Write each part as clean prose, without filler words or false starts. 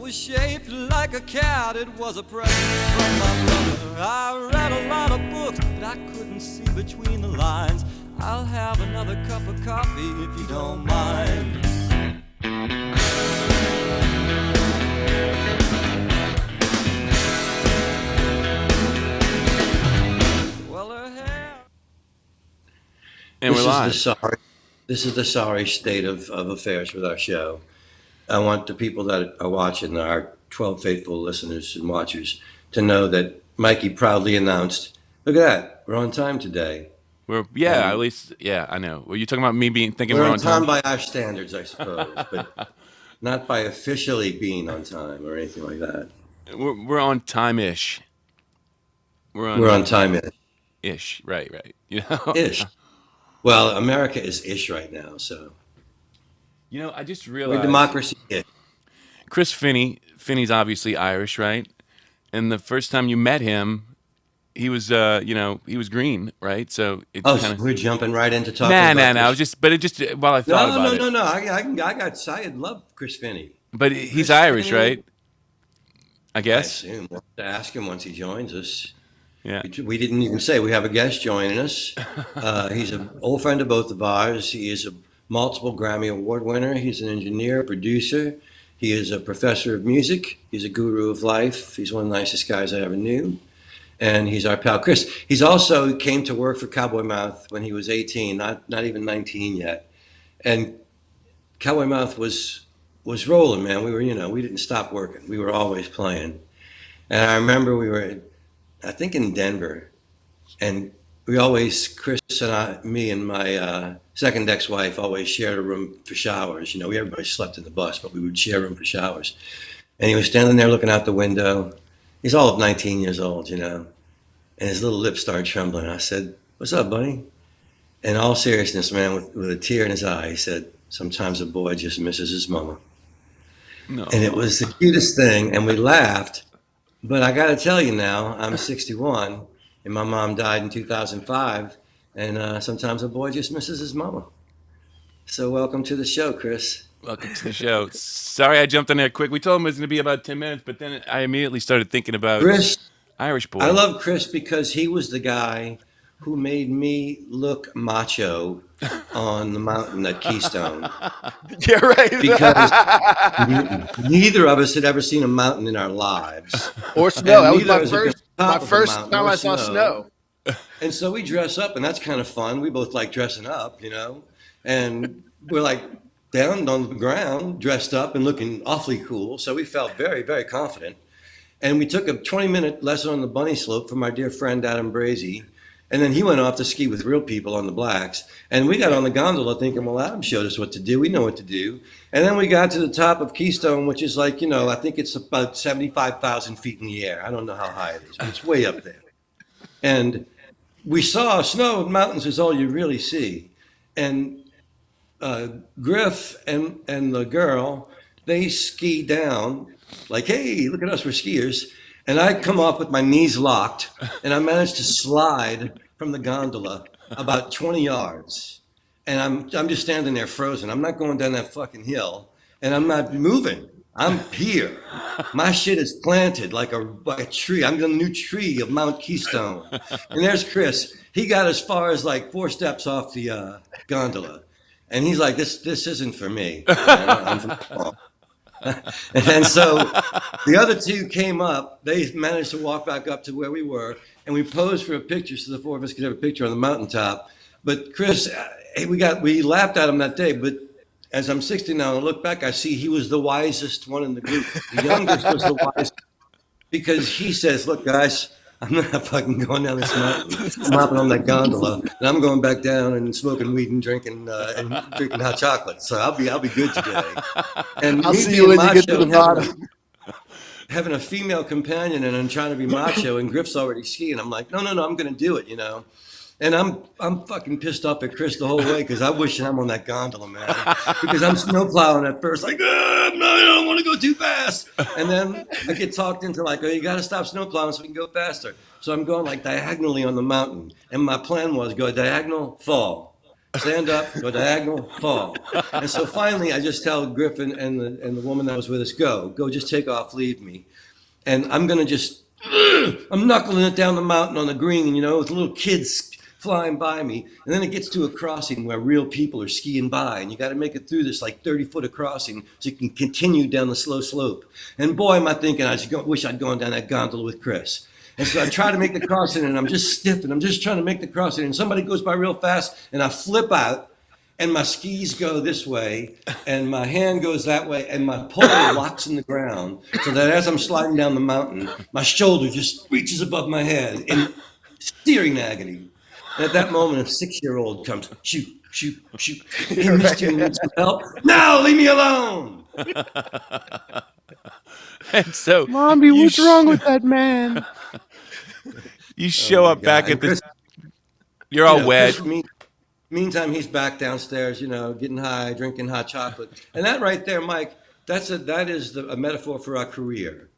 was shaped like a cat. It was a present from my brother. I read a lot of books, but I couldn't see between the lines. I'll have another cup of coffee if you don't mind. Well, her hair. And we're live. This is the sorry state of affairs with our show. I want the people that are watching, our 12 faithful listeners and watchers, to know that Mikey proudly announced, look at that, we're on time today. At least, I know. Were you talking about me thinking we're we're on time by our standards, I suppose, but not by officially being on time or anything like that. We're on time-ish. We're on time-ish. Ish, right. You know? Ish. Well, America is ish right now, so. You know, I just realized. We're democracy-ish. Chris Finney's obviously Irish, right? And the first time you met him, he was, he was green, right? So it so we're jumping right into talking about No. I was just, but it just, while I thought about it. No. I love Chris Finney. But he's Irish, Finney, right? I guess. I assume. We'll have to ask him once he joins us. Yeah. We didn't even say we have a guest joining us. He's an old friend of both of ours. He is a multiple Grammy Award winner. He's an engineer, producer. He is a professor of music. He's a guru of life. He's one of the nicest guys I ever knew. And he's our pal, Chris. He's also came to work for Cowboy Mouth when he was 18, not even 19 yet. And Cowboy Mouth was rolling, man. We were, we didn't stop working. We were always playing. And I remember we were, I think, in Denver. And we always, Chris and me and my second ex-wife always shared a room for showers. Everybody slept in the bus, but we would share a room for showers. And he was standing there looking out the window. He's all of 19 years old, and his little lips started trembling. I said, "What's up, buddy?" In all seriousness, man, with a tear in his eye, he said, "Sometimes a boy just misses his mama." No. And it was the cutest thing, and we laughed. But I got to tell you now, I'm 61, and my mom died in 2005, and sometimes a boy just misses his mama. So welcome to the show, Chris. Welcome to the show. Sorry I jumped in there quick. We told him it was going to be about 10 minutes, but then I immediately started thinking about Chris, Irish boy. I love Chris because he was the guy who made me look macho on the mountain at Keystone. Yeah, right. Because neither of us had ever seen a mountain in our lives. Or snow. That was my first time I saw snow. And so we dress up, and that's kind of fun. We both like dressing up, and we're like down on the ground, dressed up and looking awfully cool. So we felt very, very confident. And we took a 20-minute lesson on the bunny slope from our dear friend Adam Brazy. And then he went off to ski with real people on the blacks. And we got on the gondola thinking, well, Adam showed us what to do. We know what to do. And then we got to the top of Keystone, which is like, I think it's about 75,000 feet in the air. I don't know how high it is, but it's way up there. And we saw snow and mountains is all you really see. And Griff and the girl, they ski down like, hey, look at us, we're skiers. And I come off with my knees locked, and I managed to slide from the gondola about 20 yards. And I'm just standing there frozen. I'm not going down that fucking hill, and I'm not moving. I'm here. My shit is planted like a tree. I'm the new tree of Mount Keystone. And there's Chris. He got as far as like 4 steps off the gondola. And he's like, this isn't for me. I'm from home. And so the other two came up. They managed to walk back up to where we were, and we posed for a picture so the 4 of us could have a picture on the mountaintop. But Chris, we laughed at him that day. But as I'm 60 now and I look back, I see he was the wisest one in the group. The youngest was the wisest because he says, "Look, guys, I'm not fucking going down this mountain. I'm hopping on that gondola, and I'm going back down and smoking weed and drinking hot chocolate. So I'll be good today." And I'll see you when you get to the bottom. Having a female companion, and I'm trying to be macho, and Griff's already skiing. I'm like, no, I'm going to do it, And I'm fucking pissed off at Chris the whole way because I wish I'm on that gondola, man. Because I'm snowplowing at first, like, no, I don't want to go too fast. And then I get talked into like, oh, you got to stop snowplowing so we can go faster. So I'm going like diagonally on the mountain. And my plan was go diagonal, fall. stand up, go diagonal, fall. And so finally, I just tell Griffin and the woman that was with us, go, just take off, leave me. And I'm gonna just, I'm knuckling it down the mountain on the green, with little kids flying by me. And then it gets to a crossing where real people are skiing by, and you got to make it through this like 30-foot of crossing so you can continue down the slow slope. And boy, am I thinking, wish I'd gone down that gondola with Chris. And so I try to make the crossing, and I'm just stiff, and I'm just trying to make the crossing, and somebody goes by real fast, and I flip out, and my skis go this way, and my hand goes that way, and my pole locks in the ground, so that as I'm sliding down the mountain, my shoulder just reaches above my head in searing agony. And at that moment, a 6-year-old comes, shoot, shoot, shoot. Hey, mister, you need some help? No, leave me alone. And so, Mommy, what's wrong with that man? You show up back at the. You're all wet. Meantime, he's back downstairs, getting high, drinking hot chocolate. And that right there, Mike, that is a metaphor for our career.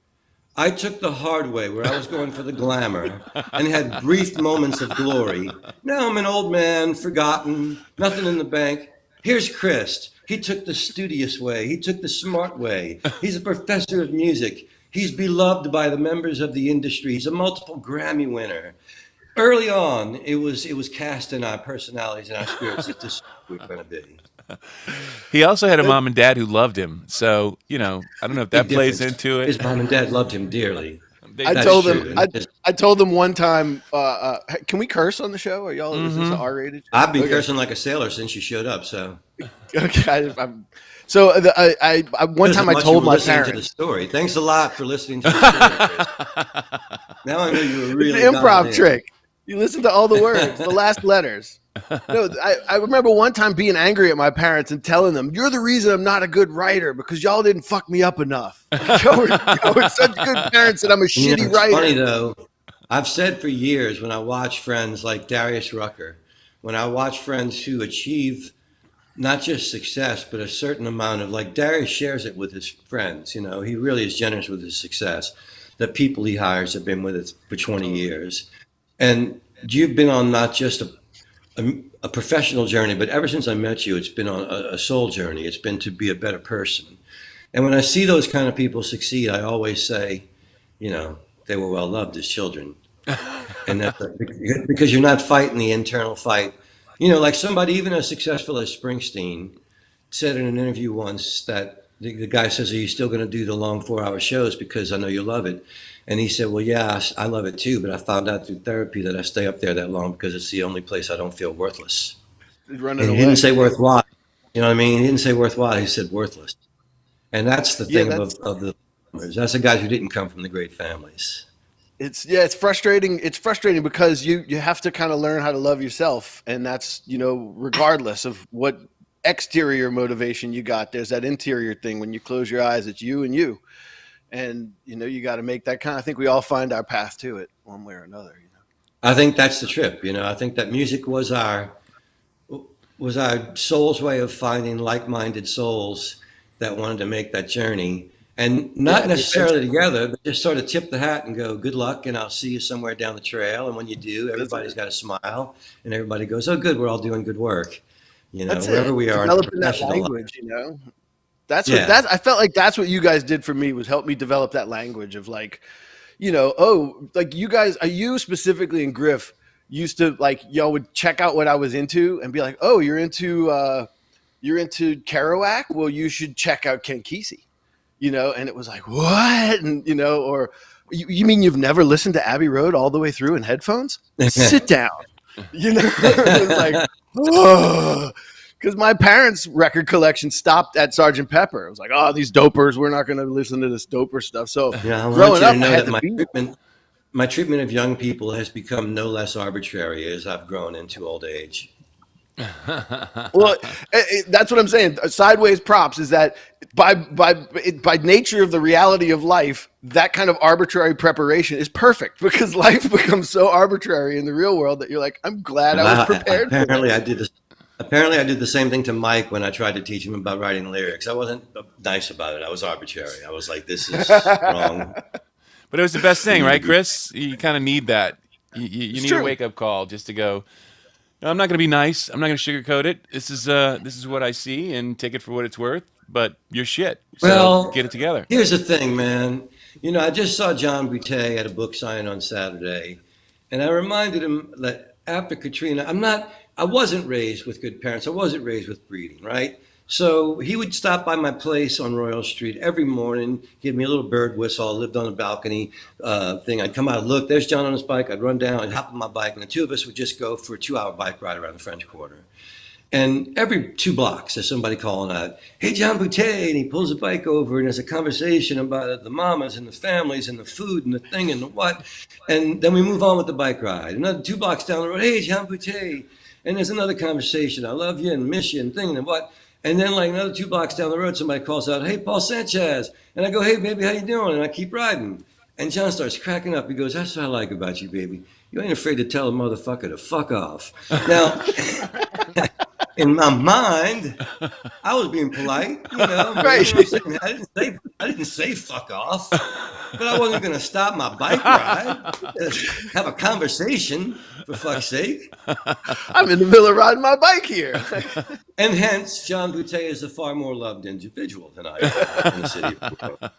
I took the hard way, where I was going for the glamour and had brief moments of glory. Now I'm an old man, forgotten, nothing in the bank. Here's Chris. He took the studious way. He took the smart way. He's a professor of music. He's beloved by the members of the industry. He's a multiple Grammy winner. Early on, it was cast in our personalities and our spirits that this was going to be. He also had a mom and dad who loved him. So, I don't know if that plays into it. His mom and dad loved him dearly. I told them one time, can we curse on the show? Are y'all, is this R-rated? I've been cursing like a sailor since you showed up, so. Okay. One time I told my parents. To the story. Thanks a lot for listening to the story, Chris. Now I know you were really an improv trick. You listen to all the words, the last letters. No, I remember one time being angry at my parents and telling them, "You're the reason I'm not a good writer because y'all didn't fuck me up enough." Y'all were such good parents that I'm a shitty writer. Funny though, I've said for years when I watch friends like Darius Rucker, when I watch friends who achieve not just success, but a certain amount of, like Darius shares it with his friends, he really is generous with his success. The people he hires have been with us for 20 years. And you've been on not just a professional journey, but ever since I met you, it's been on a soul journey. It's been to be a better person. And when I see those kind of people succeed, I always say, they were well loved as children. And that's because you're not fighting the internal fight. Like somebody even as successful as Springsteen said in an interview once that the guy says, "Are you still going to do the long 4-hour shows? Because I know you love it." And he said, "Well, yeah, I love it too, but I found out through therapy that I stay up there that long because it's the only place I don't feel worthless." He didn't say worthwhile. You know what I mean? He didn't say worthwhile. He said worthless. And that's the thing of the that's the guys who didn't come from the great families. It's frustrating. It's frustrating because you have to kind of learn how to love yourself, and that's regardless of what exterior motivation you got. There's that interior thing. When you close your eyes, it's you and you. And, you got to make that I think we all find our path to it one way or another. I think that's the trip. I think that music was our soul's way of finding like-minded souls that wanted to make that journey. And not necessarily together, but just sort of tip the hat and go, good luck, and I'll see you somewhere down the trail. And when you do, everybody's got a smile, and everybody goes, oh, good, we're all doing good work. Wherever we are. Developing that language, That's what I felt like that's what you guys did for me, was help me develop that language of like, like you guys, you specifically and Griff used to like, y'all would check out what I was into and be like, oh, you're into Kerouac? Well, you should check out Ken Kesey, and it was like, what? And, or you mean you've never listened to Abbey Road all the way through in headphones? Sit down. It was like, oh. Because my parents' record collection stopped at Sgt. Pepper. It was like, oh, these dopers, we're not going to listen to this doper stuff. So growing up, I had to my treatment of young people has become no less arbitrary as I've grown into old age. Well, that's what I'm saying. Sideways props is that by nature of the reality of life, that kind of arbitrary preparation is perfect because life becomes so arbitrary in the real world that you're like, I'm glad I was prepared. Apparently, I did the same thing to Mike when I tried to teach him about writing lyrics. I wasn't nice about it. I was arbitrary. I was like, this is wrong. But it was the best thing, right, Chris? You kind of need that. You need a wake-up call just to go, I'm not going to be nice. I'm not going to sugarcoat it. This is what I see, and take it for what it's worth. But you're shit. So Well, get it together. here's the thing, man. I just saw John Boutte at a book signing on Saturday, and I reminded him that after Katrina, I wasn't raised with good parents. I wasn't raised with breeding, right? So he would stop by my place on Royal Street every morning, give me a little bird whistle. I lived on a balcony thing. I'd come out, look, there's John on his bike. I'd run down, I'd hop on my bike, and the two of us would just go for a 2-hour bike ride around the French Quarter. And every 2 blocks, there's somebody calling out, "Hey, John Boutte," and he pulls the bike over, and there's a conversation about the mamas and the families and the food and the thing and the what. And then we move on with the bike ride. Another 2 blocks down the road, "Hey, John Boutte," and there's another conversation. "I love you and miss you and thing and what." And then like another 2 blocks down the road, somebody calls out, "Hey, Paul Sanchez," and I go, "Hey, baby, how you doing?" And I keep riding. And John starts cracking up. He goes, "That's what I like about you, baby. You ain't afraid to tell a motherfucker to fuck off." Now. In my mind, I was being polite, Right. I didn't say fuck off, but I wasn't going to stop my bike ride, have a conversation, for fuck's sake. I'm in the middle of riding my bike here. And hence, John Boutte is a far more loved individual than I am in the city of Brooklyn.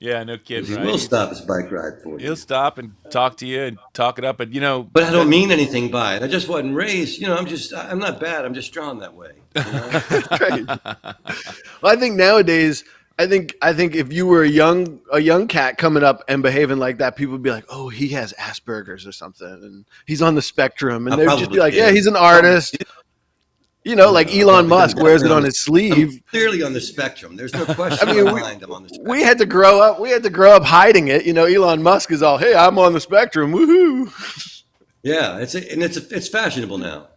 Yeah, no kidding. He Right? will stop his bike ride for you. He'll stop and talk to you and talk it up, but But I don't mean anything by it. I just wasn't raised. I'm not bad. I'm just drawn that way. Right. Well, I think nowadays, I think if you were a young cat coming up and behaving like that, people would be like, "Oh, he has Asperger's or something, and he's on the spectrum," and they'd just be like, "Yeah, he's an artist." Like Elon Musk wears it on his sleeve. I'm clearly on the spectrum. There's no question in my mind I'm on the spectrum. We had to grow up hiding it. Elon Musk is all, "Hey, I'm on the spectrum, woohoo!" Yeah, it's fashionable now.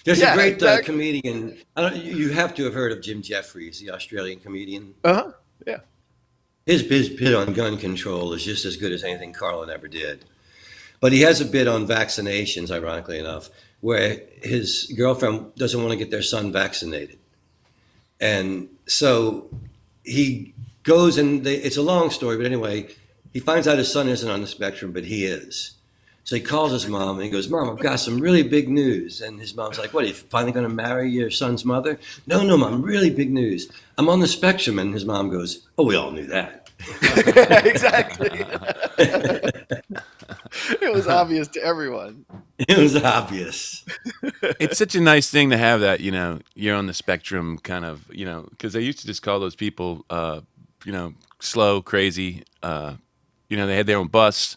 There's a great comedian. You have to have heard of Jim Jeffries, the Australian comedian. Yeah. His bit on gun control is just as good as anything Carlin ever did. But he has a bit on vaccinations, ironically enough, where his girlfriend doesn't want to get their son vaccinated. And so he goes and it's a long story, but anyway, he finds out his son isn't on the spectrum, but he is. So he calls his mom and he goes, "Mom, I've got some really big news." And his mom's like, "What, are you finally going to marry your son's mother?" "No, Mom, really big news. I'm on the spectrum." And his mom goes, "Oh, we all knew that." Exactly. It was obvious to everyone. It was obvious. It's such a nice thing to have that, you're on the spectrum kind of, because I used to just call those people, slow, crazy. They had their own bus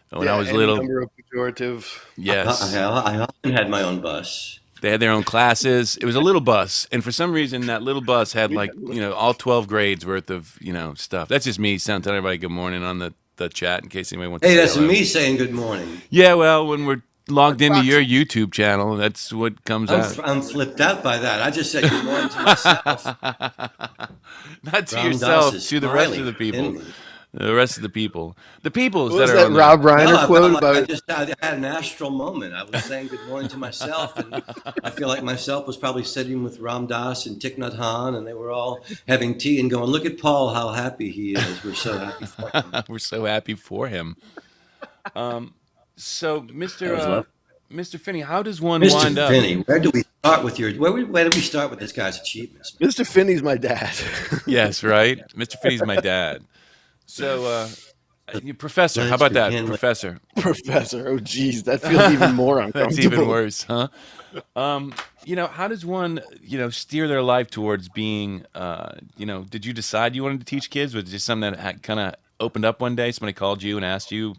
when I was little. Number of pejorative. Yes. I often had my own bus. They had their own classes. It was a little bus. And for some reason, that little bus had all 12 grades worth of, stuff. That's just me telling everybody good morning on the chat in case anybody wants to Hey, say that's hello. me saying good morning. Yeah, well, when we're logged into your YouTube channel, that's what comes out. I'm flipped out by that. I just said good morning to myself. Not to Ram yourself, Dass is to the rest of smiling the people. in me. The rest of the people. The peoples What that was are that on Rob Reiner No, I quote felt like about? I had an astral moment. I was saying good morning to myself, and I feel like myself was probably sitting with Ram Dass and Thich Nhat Hanh, and they were all having tea and going, "Look at Paul, how happy he is. We're so happy for him." We're so happy for him. So, Mr. Finney, how does one wind Mr. up? Finney, where do we start with where do we start with this guy's achievements? Mr. Finney's my dad. Yes, right? Mr. Finney's my dad. So, Professor, how about that? Professor. Professor. Oh, geez, that feels even more uncomfortable. That's even worse, huh? How does one, steer their life towards being, did you decide you wanted to teach kids? Was it just something that kind of opened up one day? Somebody called you and asked you,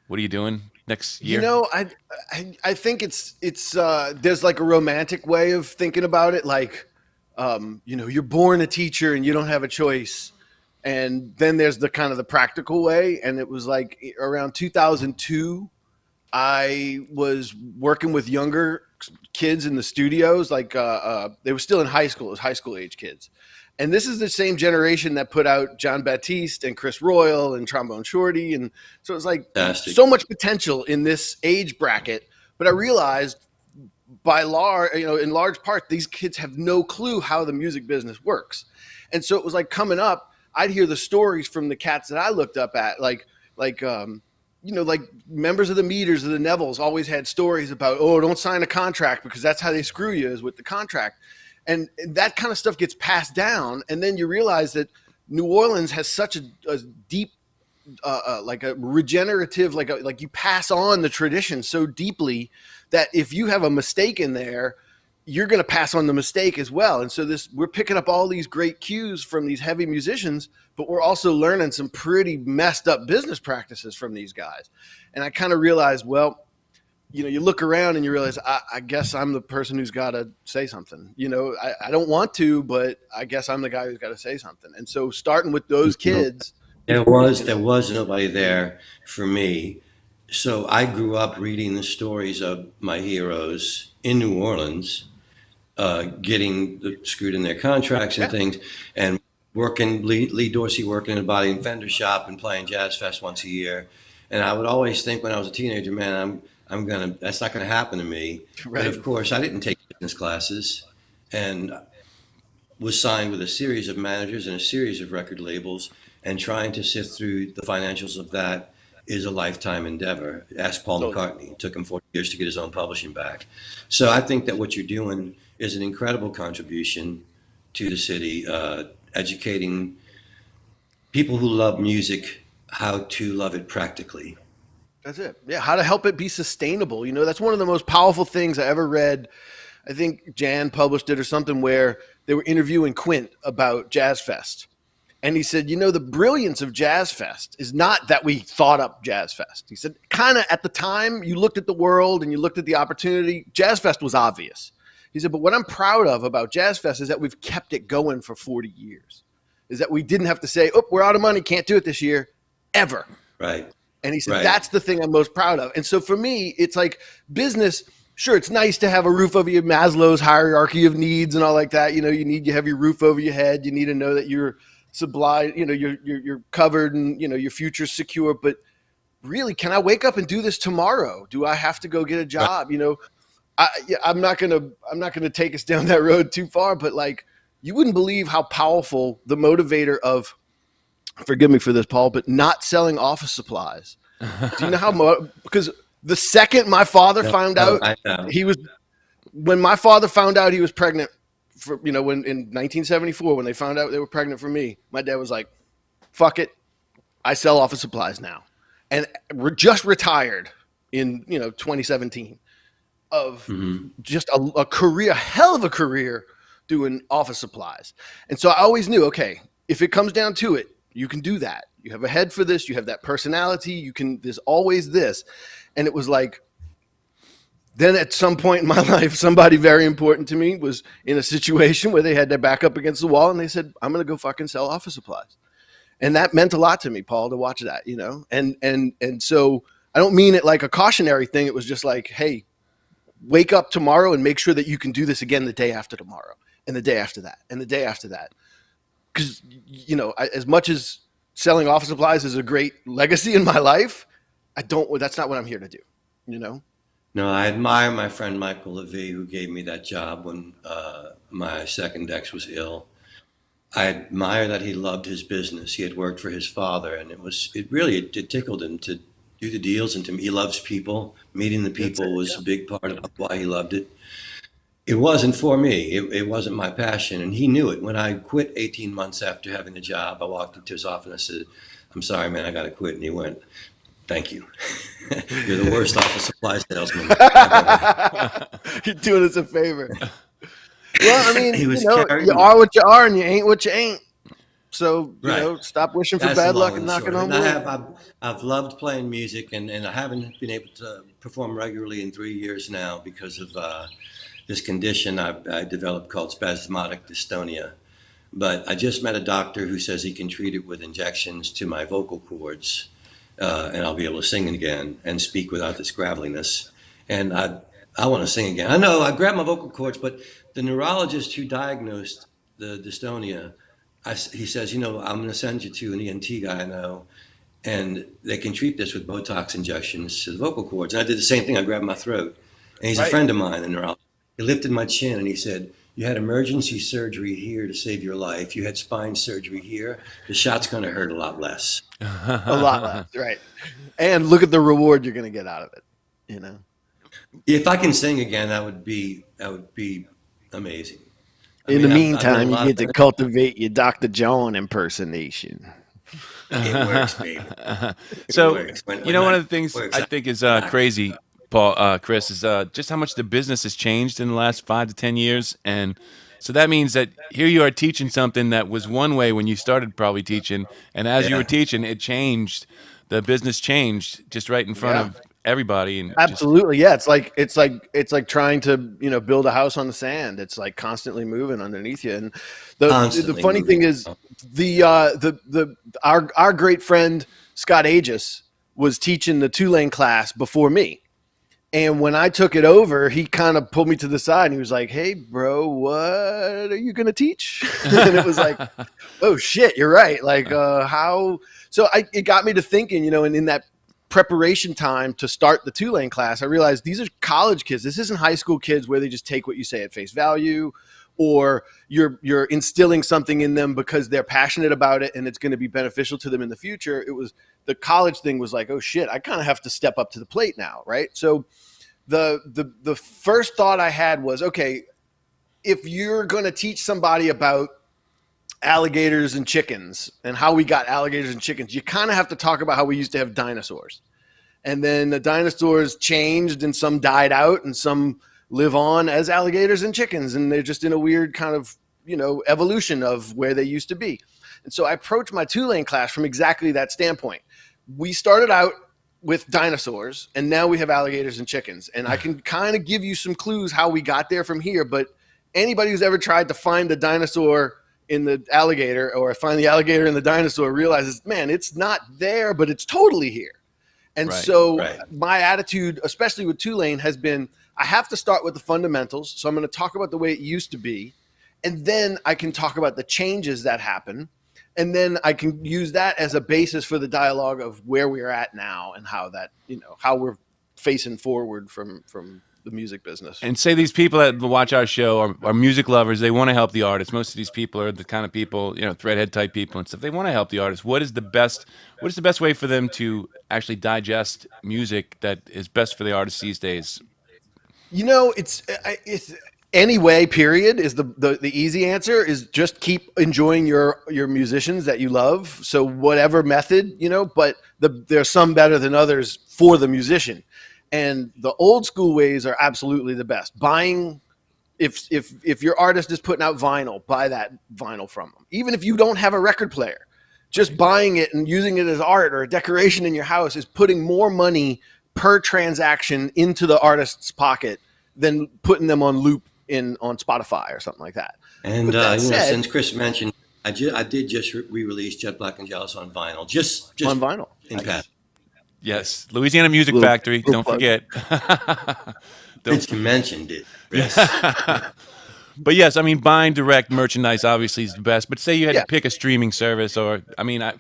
"What are you doing next year?" I think it's there's like a romantic way of thinking about it. Like, you're born a teacher and you don't have a choice. And then there's the kind of the practical way. And it was like around 2002, I was working with younger kids in the studios. Like they were still in high school. It was high school age kids. And this is the same generation that put out John Baptiste and Chris Royal and Trombone Shorty. And so it's like Fantastic. so much potential in this age bracket. But I realized in large part, these kids have no clue how the music business works. And so it was like coming up, I'd hear the stories from the cats that I looked up at, like like members of the Meters, of the Nevilles always had stories about, oh, don't sign a contract because that's how they screw you, is with the contract. And that kind of stuff gets passed down. And then you realize that New Orleans has such a deep, like a regenerative, like you pass on the tradition so deeply that if you have a mistake in there, you're going to pass on the mistake as well. And so we're picking up all these great cues from these heavy musicians, but we're also learning some pretty messed up business practices from these guys. And I kind of realized, well, you look around and you realize, I guess I'm the person who's got to say something. I don't want to, but I guess I'm the guy who's got to say something. And so starting with those kids, there was nobody there for me. So I grew up reading the stories of my heroes in New Orleans, getting screwed in their contracts and things, and working, Lee Dorsey working in a body and fender shop and playing Jazz Fest once a year. And I would always think when I was a teenager, man, that's not gonna happen to me. Right. But of course, I didn't take business classes, and was signed with a series of managers and a series of record labels, and trying to sift through the financials of that is a lifetime endeavor. Ask Paul McCartney. It took him 40 years to get his own publishing back. So I think that what you're doing is an incredible contribution to the city, educating people who love music how to love it practically. That's it. Yeah, how to help it be sustainable. That's one of the most powerful things I ever read. I think Jan published it or something, where they were interviewing Quint about Jazz Fest. And he said, the brilliance of Jazz Fest is not that we thought up Jazz Fest. He said, kind of at the time you looked at the world and you looked at the opportunity, Jazz Fest was obvious. He said, but what I'm proud of about Jazz Fest is that we've kept it going for 40 years. Is that we didn't have to say, oh, we're out of money, can't do it this year, ever. Right. And he said, That's the thing I'm most proud of. And so for me, it's like business. Sure, it's nice to have a roof over your Maslow's hierarchy of needs and all like that. You have your roof over your head. You need to know that you're supplied, you're covered and, your future's secure. But really, can I wake up and do this tomorrow? Do I have to go get a job? Right. I'm not gonna take us down that road too far, but like, you wouldn't believe how powerful the motivator of, forgive me for this, Paul, but not selling office supplies. Do you know how because the second my father found out when my father found out he was pregnant for, when in 1974, when they found out they were pregnant for me, my dad was like, fuck it. I sell office supplies now. And just retired in, 2017 of just a career, hell of a career doing office supplies. And so I always knew, okay, if it comes down to it, you can do that. You have a head for this. You have that personality. There's always this. And it was like, then at some point in my life, somebody very important to me was in a situation where they had their back up against the wall and they said, I'm going to go fucking sell office supplies. And that meant a lot to me, Paul, to watch that, and so I don't mean it like a cautionary thing. It was just like, hey, wake up tomorrow and make sure that you can do this again the day after tomorrow and the day after that and the day after that. Because, as much as selling office supplies is a great legacy in my life, that's not what I'm here to do, No, I admire my friend Michael Levy, who gave me that job when my second ex was ill. I admire that he loved his business. He had worked for his father, and it tickled him to do the deals. And he loves people. Meeting the people was a big part of why he loved it. It wasn't for me. It wasn't my passion, and he knew it. When I quit 18 months after having the job, I walked into his office and I said, I'm sorry, man, I got to quit. And he went, thank you. You're the worst office supply salesman. You're doing us a favor. Well, I mean, He was you are what you are and you ain't what you ain't. So, stop wishing for bad luck and knocking on wood. I've loved playing music, and I haven't been able to perform regularly in 3 years now because of this condition I developed called spasmodic dystonia. But I just met a doctor who says he can treat it with injections to my vocal cords, and I'll be able to sing again and speak without this graveliness. And I want to sing again. I know I grabbed my vocal cords, but the neurologist who diagnosed the dystonia, he says, I'm going to send you to an ENT guy I know, and they can treat this with Botox injections to the vocal cords. And I did the same thing. I grabbed my throat. And he's a friend of mine, the neurologist. He lifted my chin and he said, You had emergency surgery here to save your life. You had spine surgery here. The shot's going to hurt a lot less. A lot less, right? And look at the reward you're going to get out of it. You know. If I can sing again, that would be amazing. I In the mean, I've done a meantime, you lot get to of cultivate your Dr. John impersonation. it works, baby. It So, works. one That of the things works I out. think is crazy, Chris, is just how much the business has changed in the last 5 to 10 years. And so that means that here you are teaching something that was one way when you started probably teaching. And as you were Yeah. teaching, it changed. The business changed just right in front Yeah. of everybody. And just, Absolutely, yeah. It's like trying to build a house on the sand. It's like constantly moving underneath you. And the Constantly funny moving. thing is, our great friend Scott Aegis was teaching the Tulane class before me. And when I took it over, he kind of pulled me to the side and he was like, "Hey, bro, what are you going to teach?" And it was like, "Oh shit, you're right." Like, how? So it got me to thinking, and in that preparation time to start the Tulane class, I realized these are college kids. This isn't high school kids where they just take what you say at face value, or you're instilling something in them because they're passionate about it and it's going to be beneficial to them in the future. It was the college thing was like, oh shit, I kind of have to step up to the plate now, right? So the first thought I had was, okay, if you're going to teach somebody about alligators and chickens and how we got alligators and chickens, you kind of have to talk about how we used to have dinosaurs. And then the dinosaurs changed and some died out and some live on as alligators and chickens. And they're just in a weird kind of, evolution of where they used to be. And so I approached my Tulane class from exactly that standpoint. We started out with dinosaurs and now we have alligators and chickens. And I can kind of give you some clues how we got there from here. But anybody who's ever tried to find the dinosaur in the alligator or find the alligator in the dinosaur realizes, man, it's not there, but it's totally here. And Right. so Right. my attitude, especially with Tulane, has been I have to start with the fundamentals. So I'm going to talk about the way it used to be. And then I can talk about the changes that happen. And then I can use that as a basis for the dialogue of where we're at now and how that, how we're facing forward from the music business. And say these people that watch our show are music lovers. They want to help the artists. Most of these people are the kind of people, threadhead type people and stuff. They want to help the artists. What is the best way for them to actually digest music that is best for the artists these days? It's anyway, period is the easy answer is just keep enjoying your musicians that you love. So whatever method, but there's some better than others for the musician. And the old school ways are absolutely the best. Buying, if your artist is putting out vinyl, buy that vinyl from them. Even if you don't have a record player, just buying it and using it as art or a decoration in your house is putting more money per transaction into the artist's pocket than putting them on loop on Spotify or something like that. And With that said, since Chris mentioned, I did just re-release Jet Black and Jealous on vinyl, just on vinyl. in passing. Yes, Louisiana Music Little- Factory. little Don't plug. forget. Since you mentioned it, Chris. But yes, I mean, buying direct merchandise obviously is the best. But say you had Yeah. to pick a streaming service, or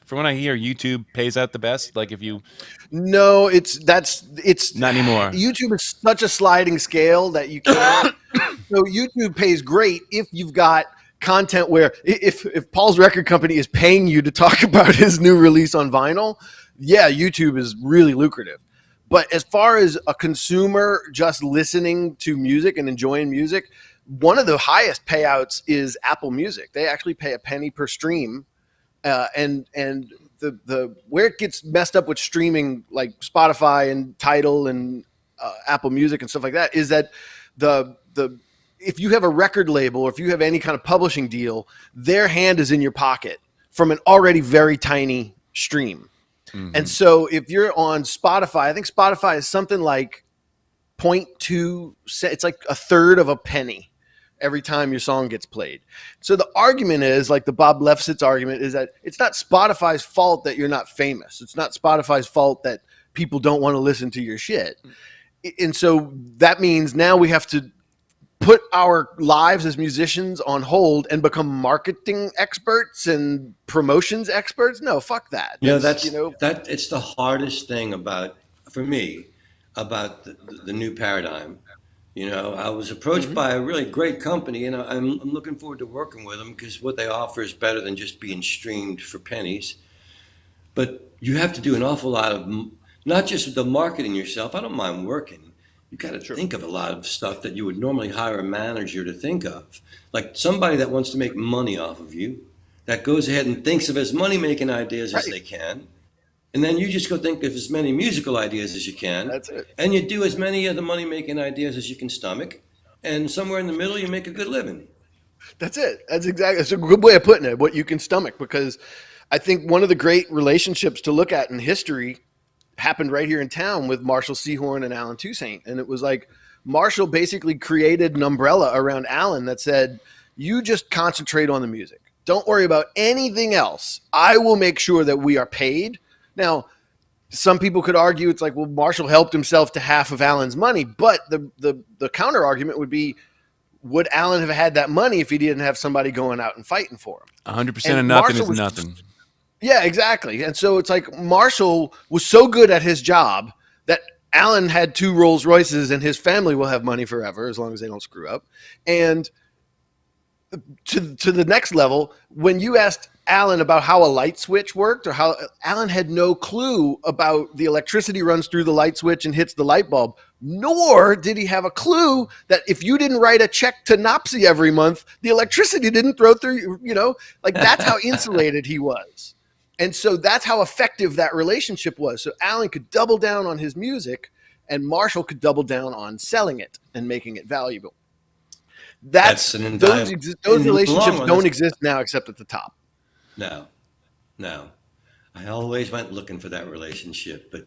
from what I hear, YouTube pays out the best. Like if you No, it's not anymore. YouTube is such a sliding scale that you can't. So YouTube pays great if you've got content where if Paul's record company is paying you to talk about his new release on vinyl, yeah, YouTube is really lucrative. But as far as a consumer just listening to music and enjoying music, one of the highest payouts is Apple Music. They actually pay a penny per stream, and the where it gets messed up with streaming like Spotify and Tidal and Apple Music and stuff like that is that the if you have a record label or if you have any kind of publishing deal, their hand is in your pocket from an already very tiny stream. Mhm. And so if you're on Spotify, I think Spotify is something like 0.2 cents. It's like a third of a penny every time your song gets played. So the argument is, like the Bob Lefsetz argument, is that it's not Spotify's fault that you're not famous. It's not Spotify's fault that people don't want to listen to your shit. And so that means now we have to put our lives as musicians on hold and become marketing experts and promotions experts. No, fuck that. That it's the hardest thing for me about the new paradigm You know, I was approached by a really great company, and I'm looking forward to working with them because what they offer is better than just being streamed for pennies. But you have to do an awful lot of not just the marketing yourself. I don't mind working. You got to Sure. think of a lot of stuff that you would normally hire a manager to think of, like somebody that wants to make money off of you, that goes ahead and thinks of as money making ideas as Right. they can, and then you just go think of as many musical ideas as you can, That's it. and you do as many of the money making ideas as you can stomach, and somewhere in the middle you make a good living. That's it. That's a good way of putting it. What you can stomach, because I think one of the great relationships to look at in history happened right here in town with Marshall Sehorn and Alan Toussaint. And it was like Marshall basically created an umbrella around Alan that said, you just concentrate on the music. Don't worry about anything else. I will make sure that we are paid. Now, some people could argue it's like, well, Marshall helped himself to half of Alan's money. But the counter argument would be, would Alan have had that money if he didn't have somebody going out and fighting for him? 100% of And nothing Marshall is was- nothing. Yeah, exactly. And so it's like Marshall was so good at his job that Alan had 2 Rolls Royces and his family will have money forever as long as they don't screw up. And to the next level, when you asked Alan about how a light switch worked, or how Alan had no clue about the electricity runs through the light switch and hits the light bulb, nor did he have a clue that if you didn't write a check to NOPSI every month, the electricity didn't throw through, like that's how insulated he was. And so that's how effective that relationship was. So Alan could double down on his music and Marshall could double down on selling it and making it valuable. That's an Those in the long relationships run, don't that's- exist now except at the top. No, no. I always went looking for that relationship, but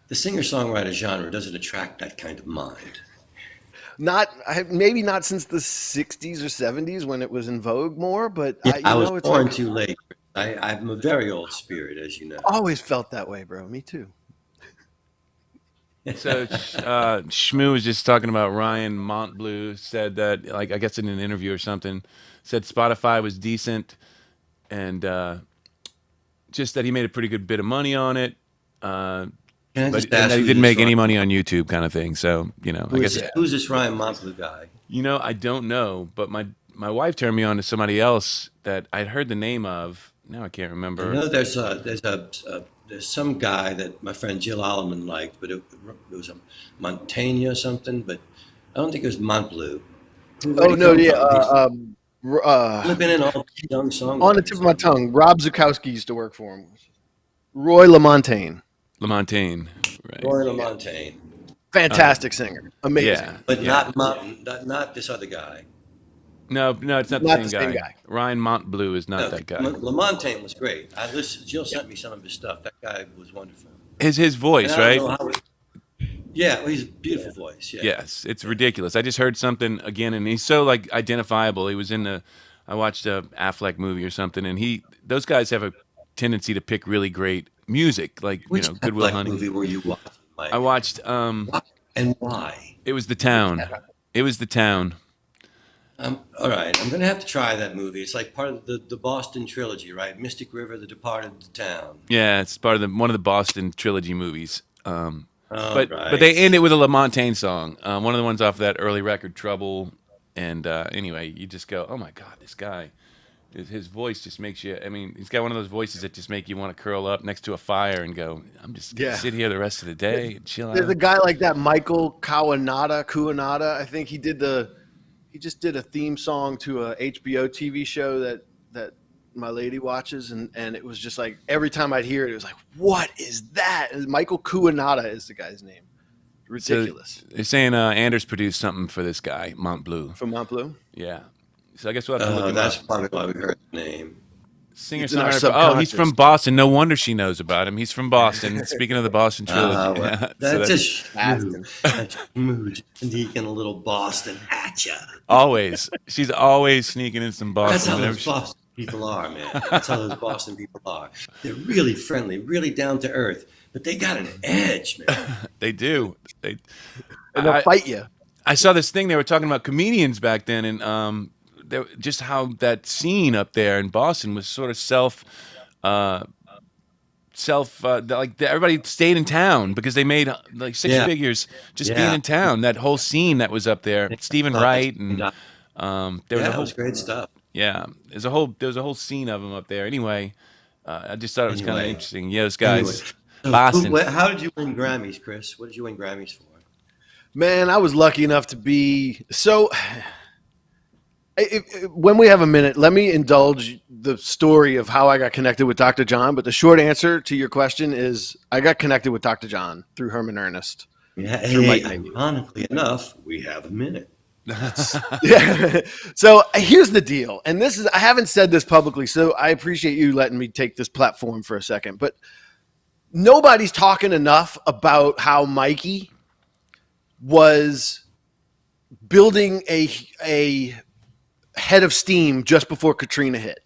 the singer-songwriter genre doesn't attract that kind of mind. Maybe not since the 60s or 70s when it was in vogue more, but Yeah, I was it's born like, too late. I'm a very old spirit, as you know. always felt that way, bro. Me too. So Shmoo was just talking about Ryan Montbleu said that, like, I guess in an interview or something, said Spotify was decent and just that he made a pretty good bit of money on it. Can I But just and ask that he who didn't this make any Ryan- money on YouTube, kind of thing. So I guess who's this Ryan Montbleu guy? I don't know. But my wife turned me on to somebody else that I'd heard the name of. Now I can't I remember. know there's some guy that my friend Jill Alleman liked, but it was a Montaigne or something, but I don't think it was Montbleu. Where'd Oh he no, come yeah. from? He's only been in all these young songs. On the tip of my tongue, Rob Zukowski used to work for him. Roy LaMontagne, LaMontagne, right? Roy LaMontagne, fantastic singer, amazing. Yeah, but yeah. not this other guy. No, it's not Not the same guy. Ryan Montbleu is not No, that guy. LaMontagne was great. I listened. Jill sent me some of his stuff. That guy was wonderful. His And voice, I right? don't know how. Yeah, well, he's a beautiful voice. Yeah. Yes, it's ridiculous. I just heard something again, and he's so like identifiable. He was I watched a Affleck movie or something, and those guys have a tendency to pick really great music, like Which Goodwill Affleck Hunting. movie were you watching, Mike? I watched And why? it was The Town. It was The Town. All right, I'm gonna have to try that movie. It's like part of the Boston trilogy, right? Mystic River, The Departed, The Town. Yeah, it's part of one of the Boston trilogy movies. But right. they end it with a LaMontagne song, one of the ones off that early record, Trouble. And anyway, you just go, oh my God, this guy, his voice just makes you. I mean, he's got one of those voices that just make you want to curl up next to a fire and go, I'm just gonna sit here the rest of the day and chill There's out. a guy like that, Michael Kuanada. I think he just did a theme song to a HBO TV show that my lady watches, and it was just like every time I'd hear it, it was like, what is that? And Michael Kuanada is the guy's name. Ridiculous. So they're saying Anders produced something for this guy, Montbleu. From Montbleu. Yeah. So I guess we'll have to look him That's up. probably why we heard the name. Singer It's in our songwriter. Oh, he's subconscious. from Boston. No wonder she knows about him. He's from Boston. Speaking of the Boston trilogy, Well, yeah. So that's that's a schmoo. That's a schmoo. Sneaking a little Boston at ya. always. She's always sneaking in some Boston. That's how whenever those she- Boston people are, man. That's how those Boston people are. They're really friendly, really down to earth, but they got an edge, man. They do. And they'll fight you. I saw this thing. They were talking about comedians back then, and just how that scene up there in Boston was sort of everybody stayed in town because they made like six Yeah. figures just being Yeah. in town. That whole scene that was up there, Stephen Wright, and there was Yeah, a it whole was great stuff. there's a whole scene of them up there. Anyway, I just thought it was kind of Anyway, interesting. Yeah, those anyway. guys, So, Boston. how did you win Grammys, Chris? What did you win Grammys for? Man, I was lucky enough to be so. When we have a minute, let me indulge the story of how I got connected with Dr. John. But the short answer to your question is I got connected with Dr. John through Herman Ernest. Yeah, Through hey, Mike. ironically enough, we have a minute. Yeah. So here's the deal. And this is, I haven't said this publicly, so I appreciate you letting me take this platform for a second. But nobody's talking enough about how Mikey was building a head of steam just before Katrina hit,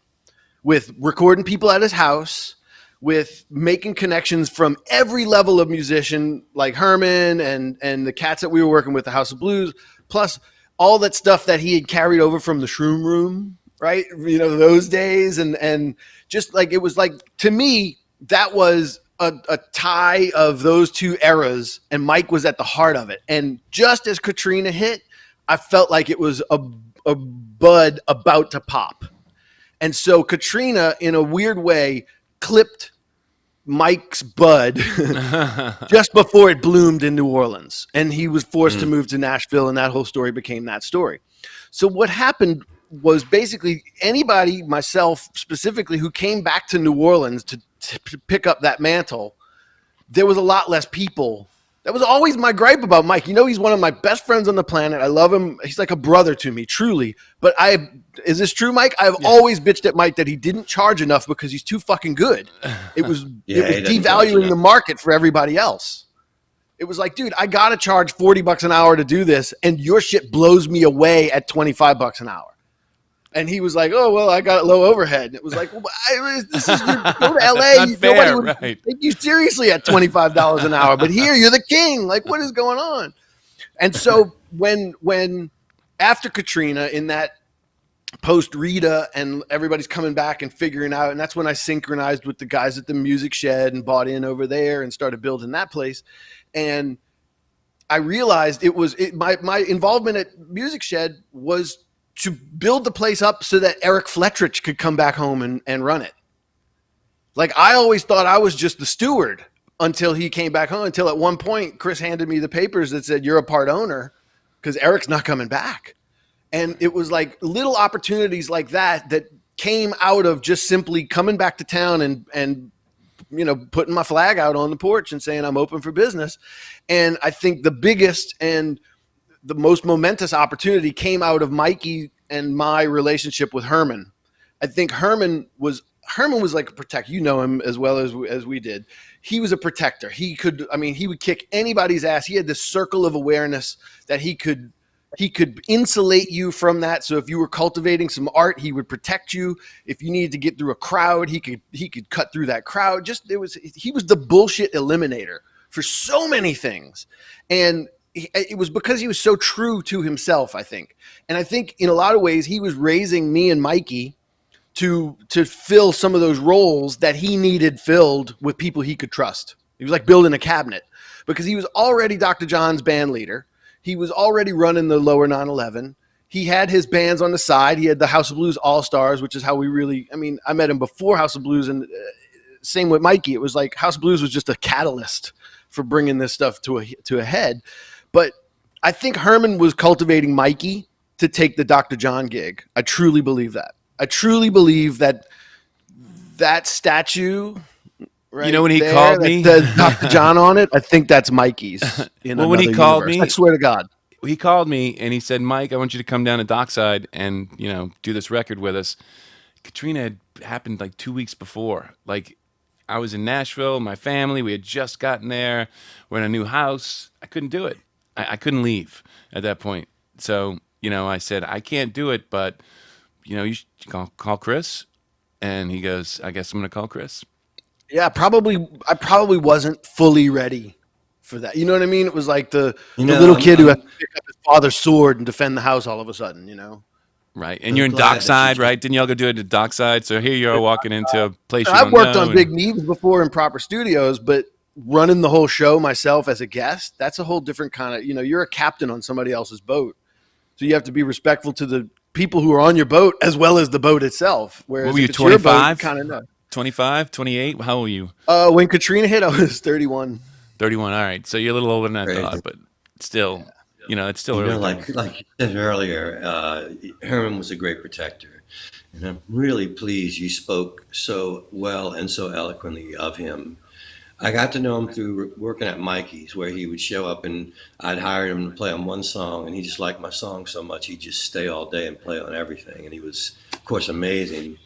with recording people at his house, with making connections from every level of musician like Herman and the cats that we were working with, the House of Blues, plus all that stuff that he had carried over from the Shroom Room, right? You know, those days. And just like, it was like, to me, that was a tie of those two eras, and Mike was at the heart of it. And just as Katrina hit, I felt like it was a bud about to pop. And so Katrina, in a weird way, clipped Mike's bud just before it bloomed in New Orleans. And he was forced to move to Nashville, and that whole story became that story. So what happened was basically anybody, myself specifically, who came back to New Orleans to pick up that mantle, there was a lot less people. That was always my gripe about Mike. You know, he's one of my best friends on the planet. I love him. He's like a brother to me, truly. But is this true, Mike? I've always bitched at Mike that he didn't charge enough because he's too fucking good. It was devaluing the market for everybody else. It was like, dude, I got to charge $40 an hour to do this, and your shit blows me away at $25 an hour. And he was like, "Oh well, I got low overhead." And it was like, well, "This is go to LA. Nobody would take you seriously at $25 an hour, but here you're the king. Like, what is going on?" And so when after Katrina, in that post Rita, and everybody's coming back and figuring out, and that's when I synchronized with the guys at the Music Shed and bought in over there and started building that place. And I realized my involvement at Music Shed was to build the place up so that Eric Fletcherich could come back home and run it. Like, I always thought I was just the steward until he came back home, until at one point Chris handed me the papers that said, "You're a part owner because Eric's not coming back." And it was like little opportunities like that came out of just simply coming back to town and you know, putting my flag out on the porch and saying I'm open for business. And I think the biggest and the most momentous opportunity came out of Mikey and my relationship with Herman. I think Herman was like a protector. You know him as well as we did. He was a protector. He would kick anybody's ass. He had this circle of awareness that he could insulate you from that. So if you were cultivating some art, he would protect you. If you needed to get through a crowd, he could cut through that crowd. He was the bullshit eliminator for so many things. And it was because he was so true to himself, I think. And I think in a lot of ways, he was raising me and Mikey to fill some of those roles that he needed filled with people he could trust. He was like building a cabinet, because he was already Dr. John's band leader. He was already running the Lower 911. He had his bands on the side. He had the House of Blues All-Stars, which is how I met him before House of Blues, and same with Mikey. It was like House of Blues was just a catalyst for bringing this stuff to a head. But I think Herman was cultivating Mikey to take the Dr. John gig. I truly believe that. I truly believe that statue, right, you know, when he there, called me, Dr. John on it, I think that's Mikey's. When he called me, I swear to God, he called me and he said, "Mike, I want you to come down to Dockside and, you know, do this record with us." Katrina had happened like 2 weeks before. Like, I was in Nashville, my family, we had just gotten there. We're in a new house. I couldn't do it. I couldn't leave at that point. So, you know, I said, "I can't do it, but, you know, you should call Chris." And he goes, "I guess I'm going to call Chris." Yeah, I probably wasn't fully ready for that. You know what I mean? It was like the little kid who had to pick up his father's sword and defend the house all of a sudden, you know? Right. And I'm you're in glad that Dockside, you. right? Didn't y'all go do it at Dockside? So here you are walking into a place you I've don't worked know. on big needs before in proper studios, but running the whole show myself as a guest, that's a whole different kind of, you're a captain on somebody else's boat. So you have to be respectful to the people who are on your boat as well as the boat itself. What Whereas were you, if it's your boat, you 25? kind of know. 25, 28? How old were you? When Katrina hit, I was 31. 31. All right. So you're a little older than I Crazy. thought, but still, it's still You early know, going. like you said earlier, Herman was a great protector, and I'm really pleased you spoke so well and so eloquently of him. I got to know him through working at Mikey's, where he would show up and I'd hire him to play on one song, and he just liked my song so much he'd just stay all day and play on everything, and he was, of course, amazing.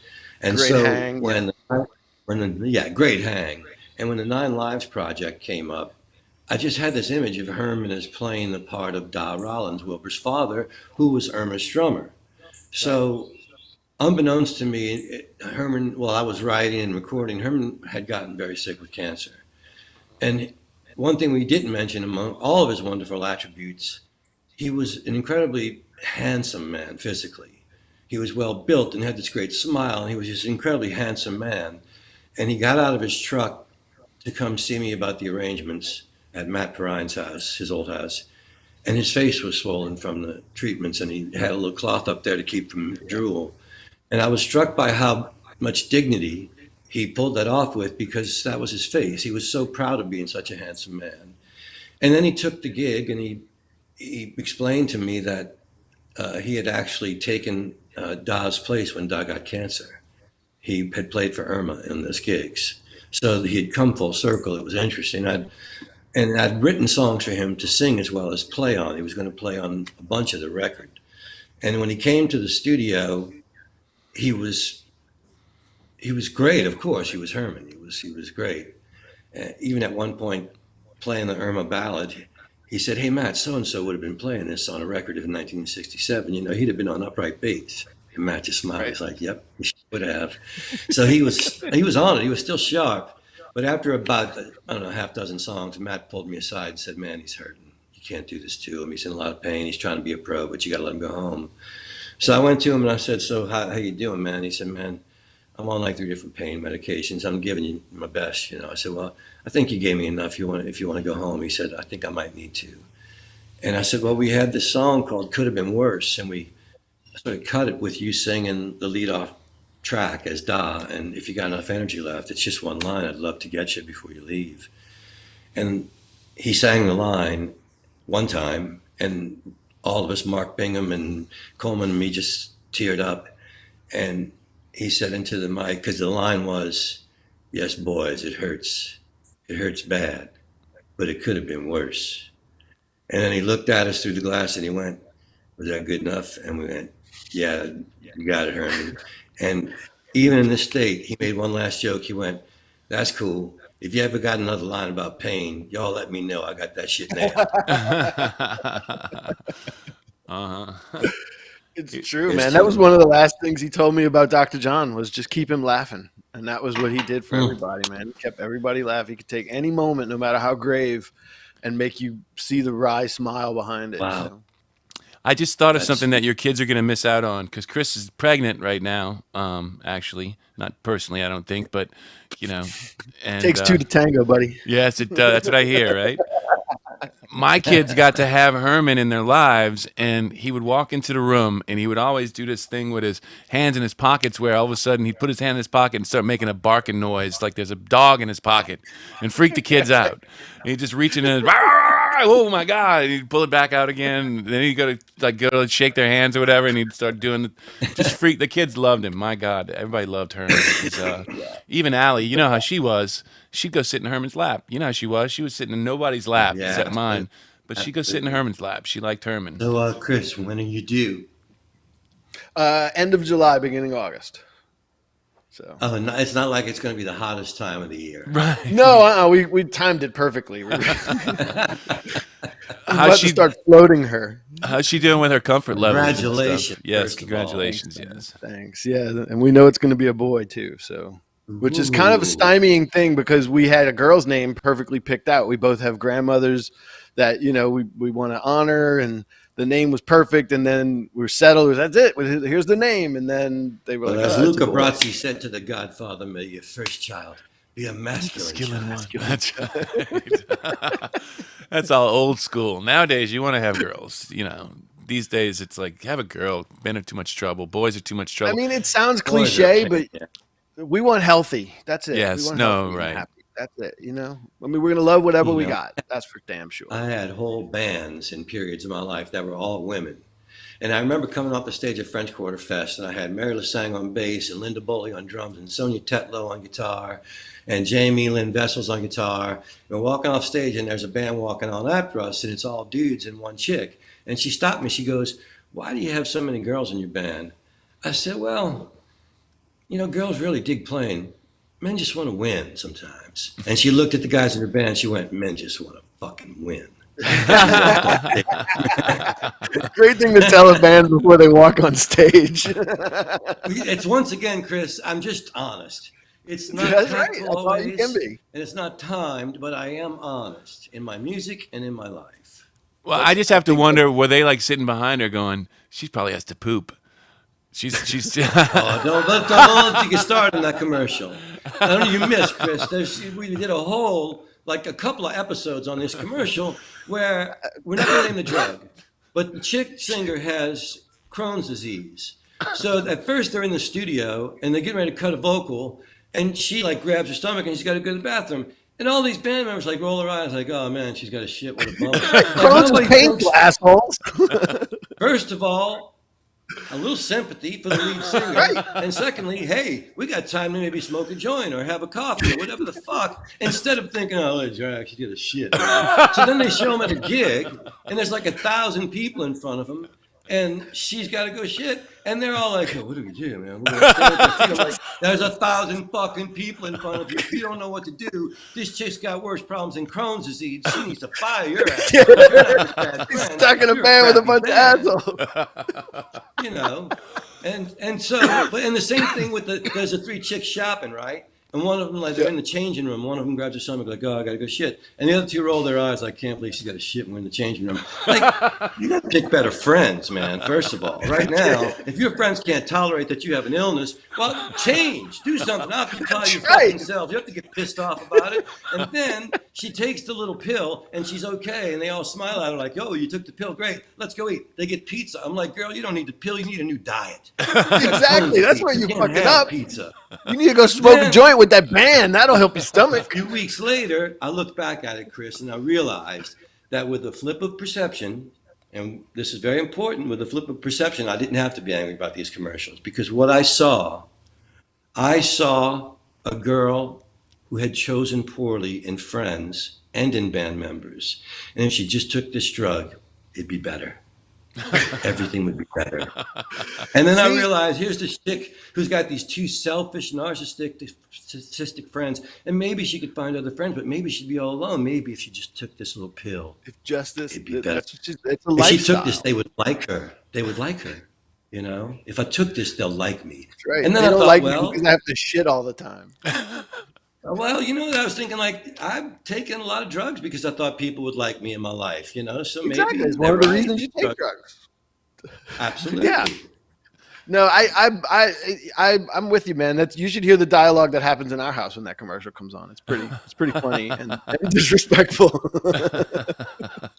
And Great so hang. great hang, and when the Nine Lives project came up, I just had this image of Herman as playing the part of Da Rollins, Wilbur's father, who was Irma's drummer. So unbeknownst to me, Herman, while I was writing and recording, Herman had gotten very sick with cancer. And one thing we didn't mention among all of his wonderful attributes, he was an incredibly handsome man physically. He was well built and had this great smile, and he was just an incredibly handsome man. And he got out of his truck to come see me about the arrangements at Matt Perine's house, his old house. And his face was swollen from the treatments, and he had a little cloth up there to keep from drool. And I was struck by how much dignity he pulled that off with, because that was his face. He was so proud of being such a handsome man. And then he took the gig, and he explained to me that he had actually taken Da's place when Da got cancer. He had played for Irma in those gigs. So he had come full circle. It was interesting. I'd written songs for him to sing as well as play on. He was going to play on a bunch of the record. And when he came to the studio, he was great. Of course, he was Herman. He was great. Even at one point, playing the Irma ballad, he said, "Hey Matt, so and so would have been playing this on a record in 1967. He'd have been on upright bass." And Matt just smiled. He's like, "Yep, he would have." So he was on it. He was still sharp. But after about, I don't know, half dozen songs, Matt pulled me aside and said, "Man, he's hurting. You can't do this to him. He's in a lot of pain. He's trying to be a pro, but you got to let him go home." So I went to him and I said, "So how you doing, man?" He said, "Man, I'm on like 3 different pain medications. I'm giving you my best, I said, "Well, I think you gave me enough. If you want to go home." He said, "I think I might need to." And I said, "Well, we had this song called Could Have Been Worse, and we sort of cut it with you singing the lead off track as Da. And if you got enough energy left, it's just one line. I'd love to get you before you leave." And he sang the line one time, and all of us, Mark Bingham and Coleman and me, just teared up. And he said into the mic, because the line was, "Yes, boys, it hurts. It hurts bad, but it could have been worse." And then he looked at us through the glass and he went, "Was that good enough?" And we went, "Yeah, you got it, Herman." And even in this state, he made one last joke. He went, "That's cool. If you ever got another line about pain, y'all let me know. I got that shit nailed." Uh-huh. It's true, It's man. true. That was one of the last things he told me about Dr. John was just keep him laughing. And that was what he did for everybody, man. He kept everybody laughing. He could take any moment, no matter how grave, and make you see the wry smile behind it. Wow. So. I just thought of That's- something that your kids are going to miss out on, because Chris is pregnant right now. Actually, not personally, I don't think, but and Takes two to tango, buddy. yes, it does. That's what I hear, right? My kids got to have Herman in their lives, and he would walk into the room, and he would always do this thing with his hands in his pockets, where all of a sudden he'd put his hand in his pocket and start making a barking noise like there's a dog in his pocket, and freak the kids out. And he'd just reach in and, "Oh my God," and he'd pull it back out again. And then he'd go to shake their hands or whatever, and he'd start doing just freak. The kids loved him. My God, everybody loved Herman. Even Allie, you know how she was. She'd go sit in Herman's lap. You know how she was. She was sitting in nobody's lap Yeah, except mine. But she'd go sit in Herman's lap. She liked Herman. So, Chris, when are you due? End of July, beginning August. So Oh, no, it's not like it's going to be the hottest time of the year. Right. no, we timed it perfectly. We're about to start floating her. How's she doing with her comfort levels? and stuff? Congratulations, Yes, first of all. congratulations. Yes. Thanks. Yeah, and we know it's going to be a boy too. So, which is kind of a stymieing thing because we had a girl's name perfectly picked out. We both have grandmothers that we want to honor, and the name was perfect, and then we were settled. That's it. Here's the name, and then they were Well, like, as "Oh, that's Luca a boy." Brasi said to the Godfather, may your first child be a masculine child. That's right. That's all old school. Nowadays, you want to have girls. These days it's like have a girl. Men are too much trouble. Boys are too much trouble. I mean, it sounds Boys are cliche, pain, but we want healthy. That's it. Yes, we want no, healthy and right. happy. That's it. I mean, we're gonna love whatever we You know, got. That's for damn sure. I had whole bands in periods of my life that were all women. And I remember coming off the stage at French Quarter Fest, and I had Mary LeSang on bass, and Linda Boley on drums, and Sonia Tetlow on guitar, and Jamie Lynn Vessels on guitar. And we're walking off stage, and there's a band walking on after us, and it's all dudes and one chick. And she stopped me. She goes, "Why do you have so many girls in your band?" I said, "Well, girls really dig playing. Men just want to win sometimes." And she looked at the guys in her band. She went, "Men just want to fucking win." Great thing to tell a band before they walk on stage. It's once again, Chris, I'm just honest. It's not That's right. tactful That's all you always, can be. and it's not timed, but I am honest in my music and in my life. Well, I just have to wonder, were they like sitting behind her going, she probably has to poop. She's Oh, don't let you get started on that commercial. I don't know you missed, Chris. We did a couple of episodes on this commercial where we're not going to name the drug, but the chick singer has Crohn's disease. So at first they're in the studio and they're getting ready to cut a vocal, and she grabs her stomach and she's got to go to the bathroom. And all these band members roll their eyes "Oh man, she's got a shit with a bump." Crohn's is painful, assholes. First of all, a little sympathy for the lead singer. Right. And secondly, hey, we got time to maybe smoke a joint or have a coffee or whatever the fuck, instead of thinking, "Oh, let's actually get a shit." So then they show them at a gig, and there's 1,000 people in front of them, and she's got to go shit, and they're all like, "Oh, what do we do, man? We're gonna stand up and feel like there's 1,000 fucking people in front of you. If you don't know what to do, this chick's got worse problems than Crohn's disease. She needs to fire your ass." He's stuck in a band with a bunch of assholes. And so, and the same thing with there's the 3 chicks shopping, right? And one of them, they're in the changing room. One of them grabs her stomach, "Oh, I gotta go shit." And the other 2 roll their eyes, "I can't believe she's got to shit when we're in the changing room." You gotta pick better friends, man. First of all, right now, if your friends can't tolerate that you have an illness, well, change, do something, occupy your fucking self. You have to get pissed off about it. And then she takes the little pill, and she's okay, and they all smile at her like, "Oh, you took the pill, great. Let's go eat." They get pizza. I'm like, "Girl, you don't need the pill. You need a new diet." Exactly. That's where you can't fucking have up. Pizza. You need to go smoke a joint with that band. That'll help your A stomach. few weeks later, I looked back at it, Chris, and I realized that with the flip of perception, and this is very important, with the flip of perception, I didn't have to be angry about these commercials, because what I saw a girl who had chosen poorly in friends and in band members. And if she just took this drug, it'd be better. Everything would be better. And then I realized, here's this chick who's got these 2 selfish, narcissistic friends, and maybe she could find other friends, but maybe she'd be all alone. Maybe if she just took this little pill, If justice, it'd be better. it's a If lifestyle. she took this, they would like her. They would like her. If I took this, they'll like me. That's right. And then They I don't thought, like me well, because I have to shit all the time. Well, I was thinking I've taken a lot of drugs because I thought people would like me in my life, so maybe Exactly. It's one of the reasons you take drugs. Absolutely. Yeah. No, I'm with you, man. You should hear the dialogue that happens in our house when that commercial comes on. It's pretty funny and disrespectful.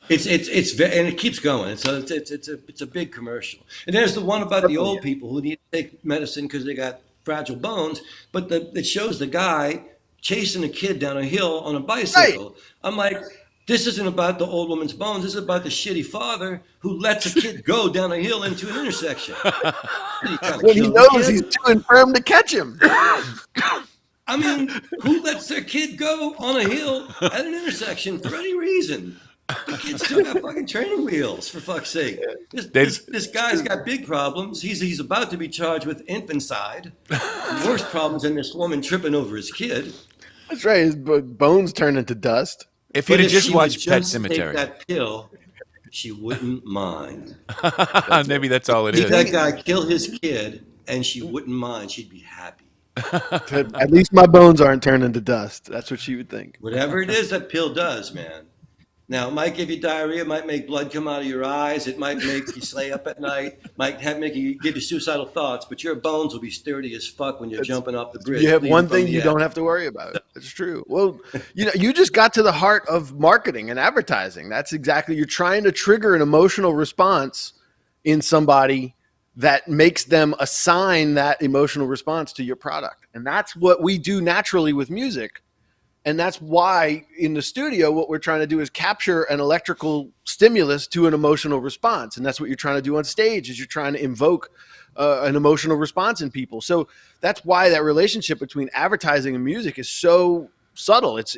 It's and it keeps going. It's a big commercial. And there's the one about the old people who need to take medicine because they got fragile bones, but it shows the guy chasing a kid down a hill on a bicycle. Right. I'm like, this isn't about the old woman's bones. This is about the shitty father who lets a kid go down a hill into an intersection. When he knows he's too infirm to catch him. I mean, who lets their kid go on a hill at an intersection for any reason? The kid's still got fucking training wheels, for fuck's sake. This guy's got big problems. He's about to be charged with infanticide. Worse problems than this woman tripping over his kid. That's right. His bones turn into dust. If you'd have just watched Pet Sematary, take that pill, she wouldn't mind. Maybe that's all it is. That guy kill his kid, and she wouldn't mind. She'd be happy. At least my bones aren't turned into dust. That's what she would think. Whatever it is that pill does, man. Now, it might give you diarrhea, it might make blood come out of your eyes, it might make you stay up at night, might make you give you suicidal thoughts, but your bones will be sturdy as fuck when you're It's, jumping off the you bridge, have bleeding one from thing the you ass. don't have to worry about. It's true. Well, you just got to the heart of marketing and advertising. That's exactly, you're trying to trigger an emotional response in somebody that makes them assign that emotional response to your product. And that's what we do naturally with music. And that's why in the studio, what we're trying to do is capture an electrical stimulus to an emotional response. And that's what you're trying to do on stage, is you're trying to invoke an emotional response in people. So that's why that relationship between advertising and music is so subtle. It's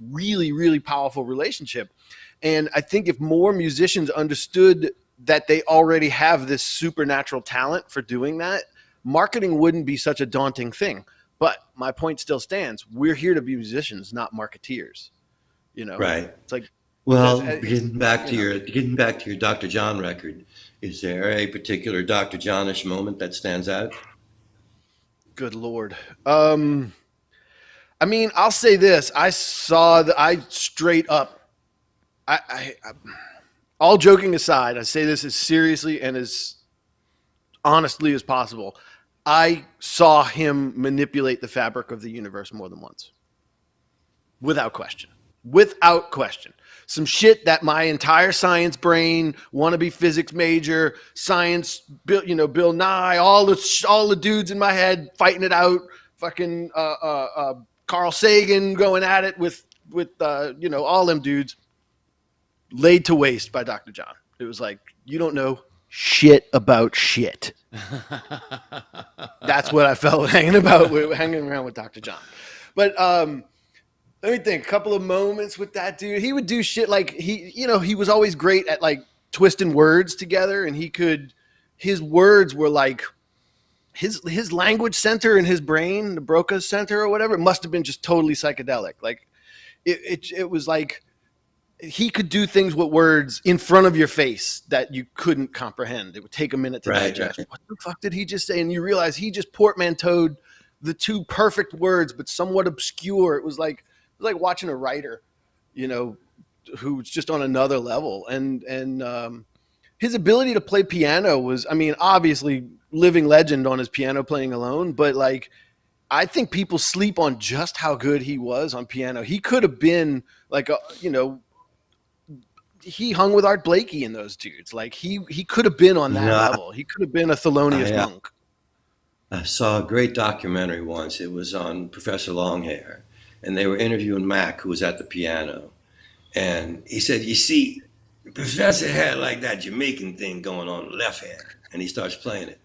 really, really powerful relationship. And I think if more musicians understood that they already have this supernatural talent for doing that, marketing wouldn't be such a daunting thing. But my point still stands. We're here to be musicians, not marketeers. Right. It's like, Well, it's, getting back to your Dr. John record, is there a particular Dr. Johnish moment that stands out? good Lord. I mean, I'll say this. I straight up, I all joking aside, I say this as seriously and as honestly as possible. I saw him manipulate the fabric of the universe more than once. Without question. Without question. Some shit that my entire science brain, wannabe physics major, science, Bill Nye, all the dudes in my head fighting it out, fucking Carl Sagan going at it with all them dudes, laid to waste by Dr. John. It was like, you don't know shit about shit. That's what I felt hanging around with Dr. John. But let me think. A couple of moments with that dude. He would do shit like he was always great at like twisting words together, and his words were like his language center in his brain, the Broca center or whatever. It must have been just totally psychedelic. Like it was like he could do things with words in front of your face that you couldn't comprehend. It would take a minute to digest. Right. What the fuck did he just say? And you realize he just portmanteaued the two perfect words, but somewhat obscure. It was like watching a writer, who's just on another level. And his ability to play piano was, I mean, obviously living legend on his piano playing alone, but like, I think people sleep on just how good he was on piano. He could have been like he hung with Art Blakey and those dudes. Like he could have been on that level. He could have been a Thelonious Monk. I saw a great documentary once. It was on Professor Longhair, and they were interviewing Mac, who was at the piano. And he said, you see, the professor had like that Jamaican thing going on the left hand, and he starts playing it.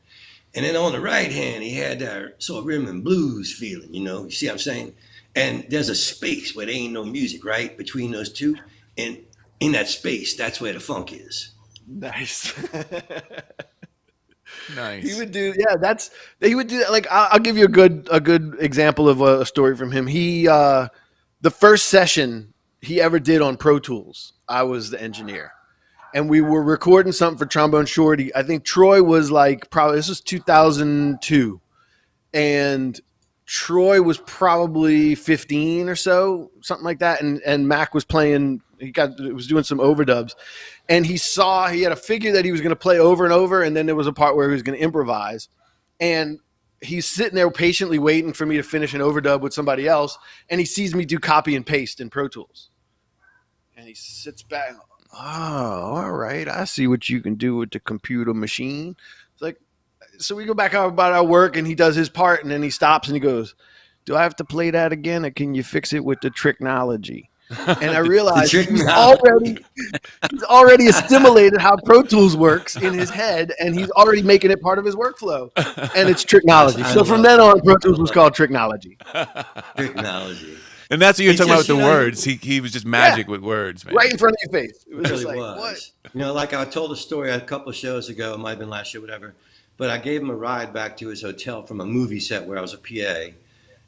And then on the right hand, he had that sort of rhythm and blues feeling, you see what I'm saying? And there's a space where there ain't no music, right, between those two. And in that space, that's where the funk is. Nice. Nice. He would do that. Like, I'll give you a good example of a story from him. He, the first session he ever did on Pro Tools, I was the engineer, and we were recording something for Trombone Shorty. I think Troy was like, this was 2002, and Troy was probably 15 or so, something like that. And Mac was playing, was doing some overdubs, and he had a figure that he was going to play over and over. And then there was a part where he was going to improvise, and he's sitting there patiently waiting for me to finish an overdub with somebody else. And he sees me do copy and paste in Pro Tools, and he sits back. Oh, all right. I see what you can do with the computer machine. It's like, so we go back about our work, and he does his part, and then he stops and he goes, do I have to play that again, or can you fix it with the technology? And I realized he's already assimilated how Pro Tools works in his head, and he's already making it part of his workflow. And it's technology. So from then on, Pro Tools was called technology. Technology. And that's what you're talking about with the words. He was just magic with words, man. Right in front of your face. It was Really just like, was. what? Like I told a story a couple of shows ago, it might have been last year, whatever, but I gave him a ride back to his hotel from a movie set where I was a PA.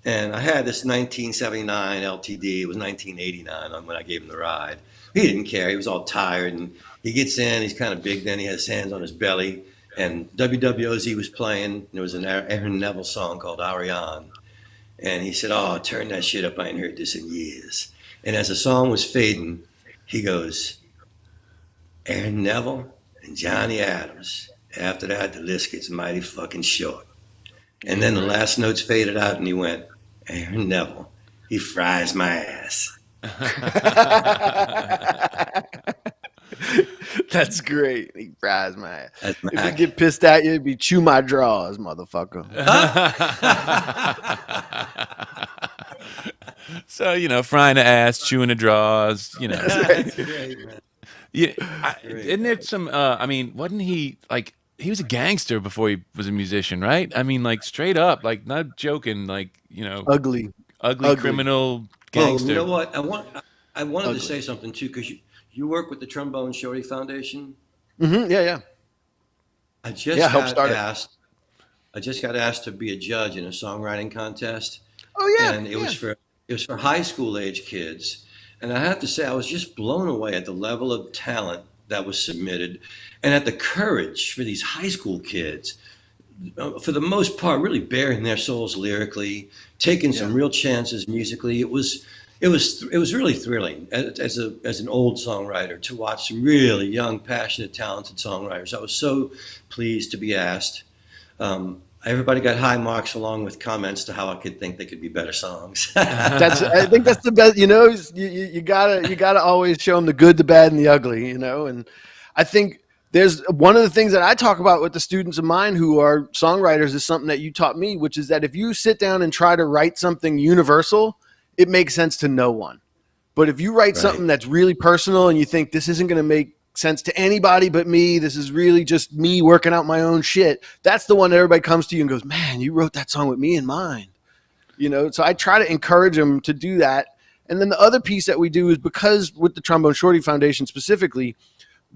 And I had this 1979 LTD. It was 1989 when I gave him the ride. He didn't care. He was all tired. And he gets in. He's kind of big then. He has his hands on his belly. And WWOZ was playing. There was an Aaron Neville song called Ariane. And he said, oh, turn that shit up. I ain't heard this in years. And as the song was fading, He goes, Aaron Neville and Johnny Adams. After that, the list gets mighty fucking short. And then the last notes faded out, and he went, Aaron Neville, he fries my ass. That's great. He fries my ass. That's If Mac. he get pissed at you, it'd be chew my drawers, motherfucker. So, frying the ass, chewing the draws, That's great, man. Yeah, Great. isn't there some? Wasn't he like he was a gangster before he was a musician, right? I mean, like straight up, like not joking, like Ugly. ugly criminal Well, you gangster. know what? I wanted to Ugly. say something too, because you work with the Trombone Shorty Foundation. Yeah. I just Yeah, help got start it. asked. I just got asked to be a judge in a songwriting contest, Oh, yeah. and it was for high school age kids. And I have to say, I was just blown away at the level of talent that was submitted, and at the courage for these high school kids, for the most part, really bearing their souls lyrically, taking some Yeah. real chances musically. It was really thrilling as an old songwriter to watch some really young, passionate, talented songwriters. I was so pleased to be asked. Everybody got high marks along with comments to how I could think they could be better songs. I think that's the best. You gotta always show them the good, the bad, and the ugly. And I think there's one of the things that I talk about with the students of mine who are songwriters is something that you taught me, which is that if you sit down and try to write something universal, it makes sense to no one. But if you write Right. something that's really personal and you think this isn't going to make sense to anybody but me, this is really just me working out my own shit, that's the one that everybody comes to you and goes, man, you wrote that song with me in mind. So I try to encourage them to do that. And then the other piece that we do is, because with the Trombone Shorty Foundation specifically,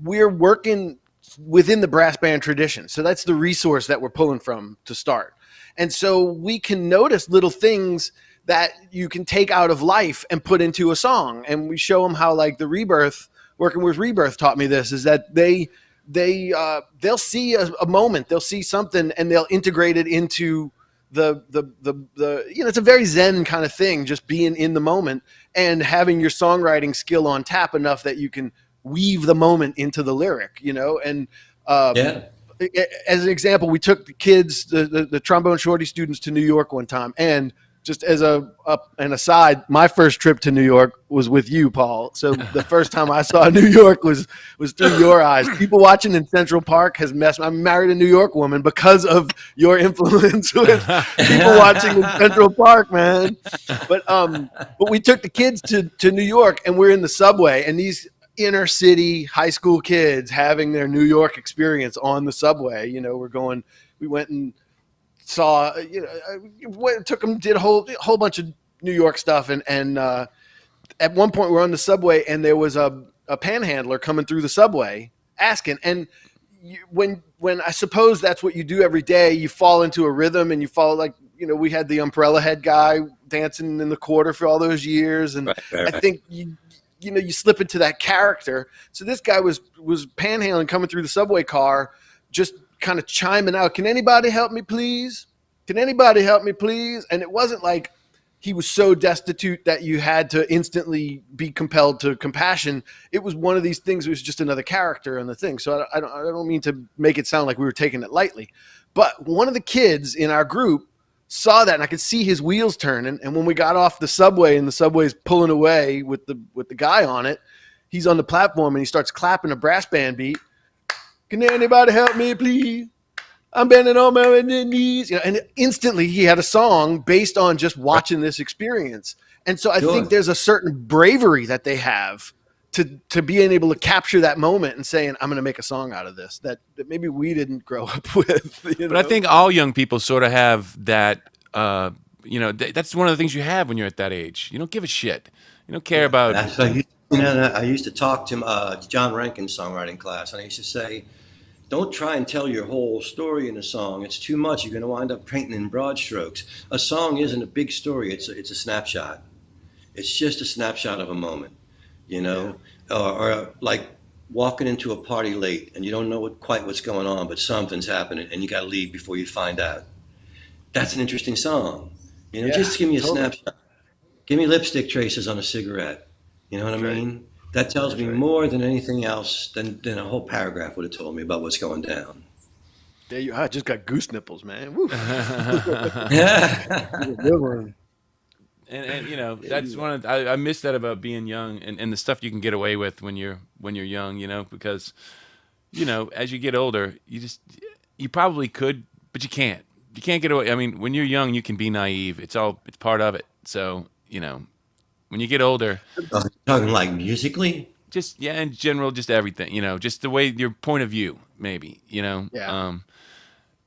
we're working within the brass band tradition. So that's the resource that we're pulling from to start. And so we can notice little things that you can take out of life and put into a song. And we show them how, like, the Rebirth, working with Rebirth taught me this, is that they'll see a moment, they'll see something, and they'll integrate it into the it's a very Zen kind of thing, just being in the moment and having your songwriting skill on tap enough that you can weave the moment into the lyric, and Yeah. as an example, we took the kids, the Trombone Shorty students, to New York one time. And just as an aside, my first trip to New York was with you, Paul. So the first time I saw New York was through your eyes. People watching in Central Park has messed. I married a New York woman because of your influence with people watching in Central Park, man. But we took the kids to New York, and we're in the subway, and these inner city high school kids having their New York experience on the subway. We went and saw, took them, did a whole bunch of New York stuff. And at one point we're on the subway, and there was a panhandler coming through the subway asking. And when I suppose that's what you do every day, you fall into a rhythm and you follow, like, we had the umbrella head guy dancing in the quarter for all those years. And Right. I think you slip into that character. So this guy was panhandling, coming through the subway car, just kind of chiming out, "Can anybody help me, please? Can anybody help me, please?" And it wasn't like he was so destitute that you had to instantly be compelled to compassion. It was one of these things. It was just another character in the thing. So I don't mean to make it sound like we were taking it lightly, but one of the kids in our group saw that, and I could see his wheels turning. And when we got off the subway and the subway's pulling away with the guy on it, he's on the platform and he starts clapping a brass band beat. "Can anybody help me, please? I'm bending on my knees." And instantly he had a song based on just watching this experience. And so I Sure. think there's a certain bravery that they have to being able to capture that moment and saying, "I'm going to make a song out of this," that maybe we didn't grow up with. But I think all young people sort of have that. That's one of the things you have when you're at that age. You don't give a shit. You don't care about. That's I used to talk to John Rankin's songwriting class, and I used to say, don't try and tell your whole story in a song. It's too much. You're going to wind up painting in broad strokes. A song isn't a big story. It's a snapshot. It's just a snapshot of a moment, or like walking into a party late and you don't know quite what's going on, but something's happening and you got to leave before you find out. That's an interesting song. Just give me a totally. snapshot. Give me lipstick traces on a cigarette. You know what I Right. mean? That tells me more than anything else than a whole paragraph would have told me about what's going down. There you are. I just got goose nipples, man. Woo. Yeah. Good one. And that's one of I miss that about being young and the stuff you can get away with when you're young, because as you get older, you probably could, but you can't. You can't get away. I mean, when you're young, you can be naive. It's part of it. So, when you get older, Talking like musically? just in general, just everything, just the way your point of view, maybe, Yeah.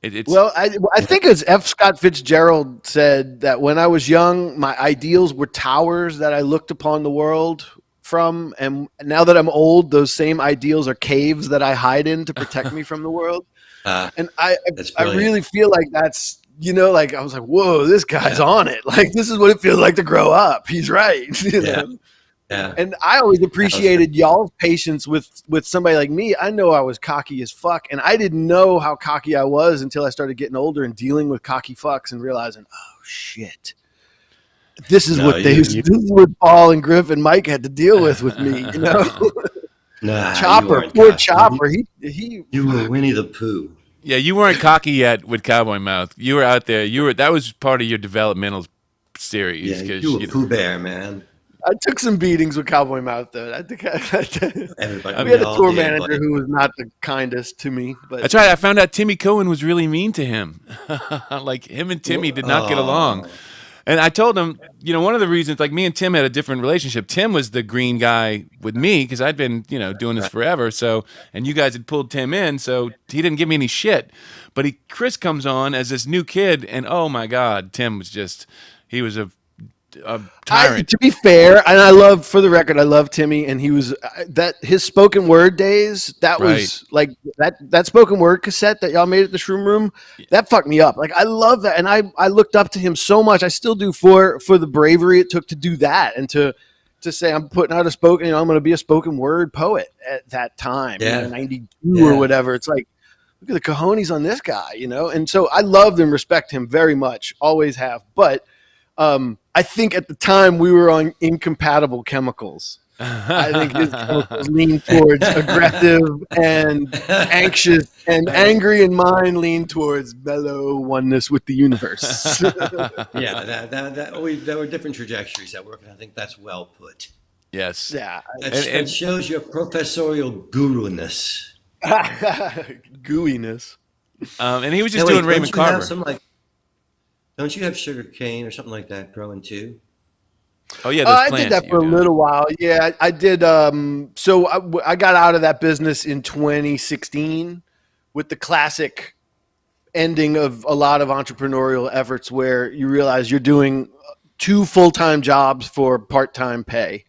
It's Well, I think as F. Scott Fitzgerald said that when I was young, my ideals were towers that I looked upon the world from, and now that I'm old, those same ideals are caves that I hide in to protect me from the world. And I really feel like that's, like I was like, whoa, this guy's on it. Like, this is what it feels like to grow up. He's right. Know? Yeah. And I always appreciated y'all's patience with somebody like me. I know I was cocky as fuck, and I didn't know how cocky I was until I started getting older and dealing with cocky fucks and realizing, oh shit, this is this is what Paul and Griff and Mike had to deal with me. Nah, Chopper, poor Chopper. You were Winnie the Pooh. Yeah, you weren't cocky yet with Cowboy Mouth. You were out there. That was part of your developmental series. Yeah, you were Pooh Bear, man. I took some beatings with Cowboy Mouth, though. I think Everybody, we had a tour manager who was not the kindest to me. But that's right. I found out Timmy Cohen was really mean to him. Like, him and Timmy did not get along. And I told him, one of the reasons, like, me and Tim had a different relationship. Tim was the green guy with me because I'd been, doing this forever. So, and you guys had pulled Tim in, so he didn't give me any shit. But Chris comes on as this new kid, and oh my God, Tim was he was a tyrant. To be fair, and for the record, I love Timmy, and he was his spoken word days. That was like that spoken word cassette that y'all made at the Shroom Room. That fucked me up. Like, I love that, and I looked up to him so much. I still do for the bravery it took to do that and to say I'm putting out I'm going to be a spoken word poet at that time, 92 or whatever. It's like, look at the cojones on this guy, And so I loved and respect him very much, always have, but. I think at the time we were on incompatible chemicals. I think his chemicals lean towards aggressive and anxious, and angry, and mine lean towards mellow oneness with the universe. Yeah, there were different trajectories at work, and I think that's well put. Yes. Yeah. It shows your professorial guru-ness. Gooiness. And he was just doing Raymond Carver. Don't you have sugar cane or something like that growing too? Oh yeah, I did that for a little while. Yeah, I did. So I got out of that business in 2016 with the classic ending of a lot of entrepreneurial efforts where you realize you're doing 2 full-time jobs for part-time pay.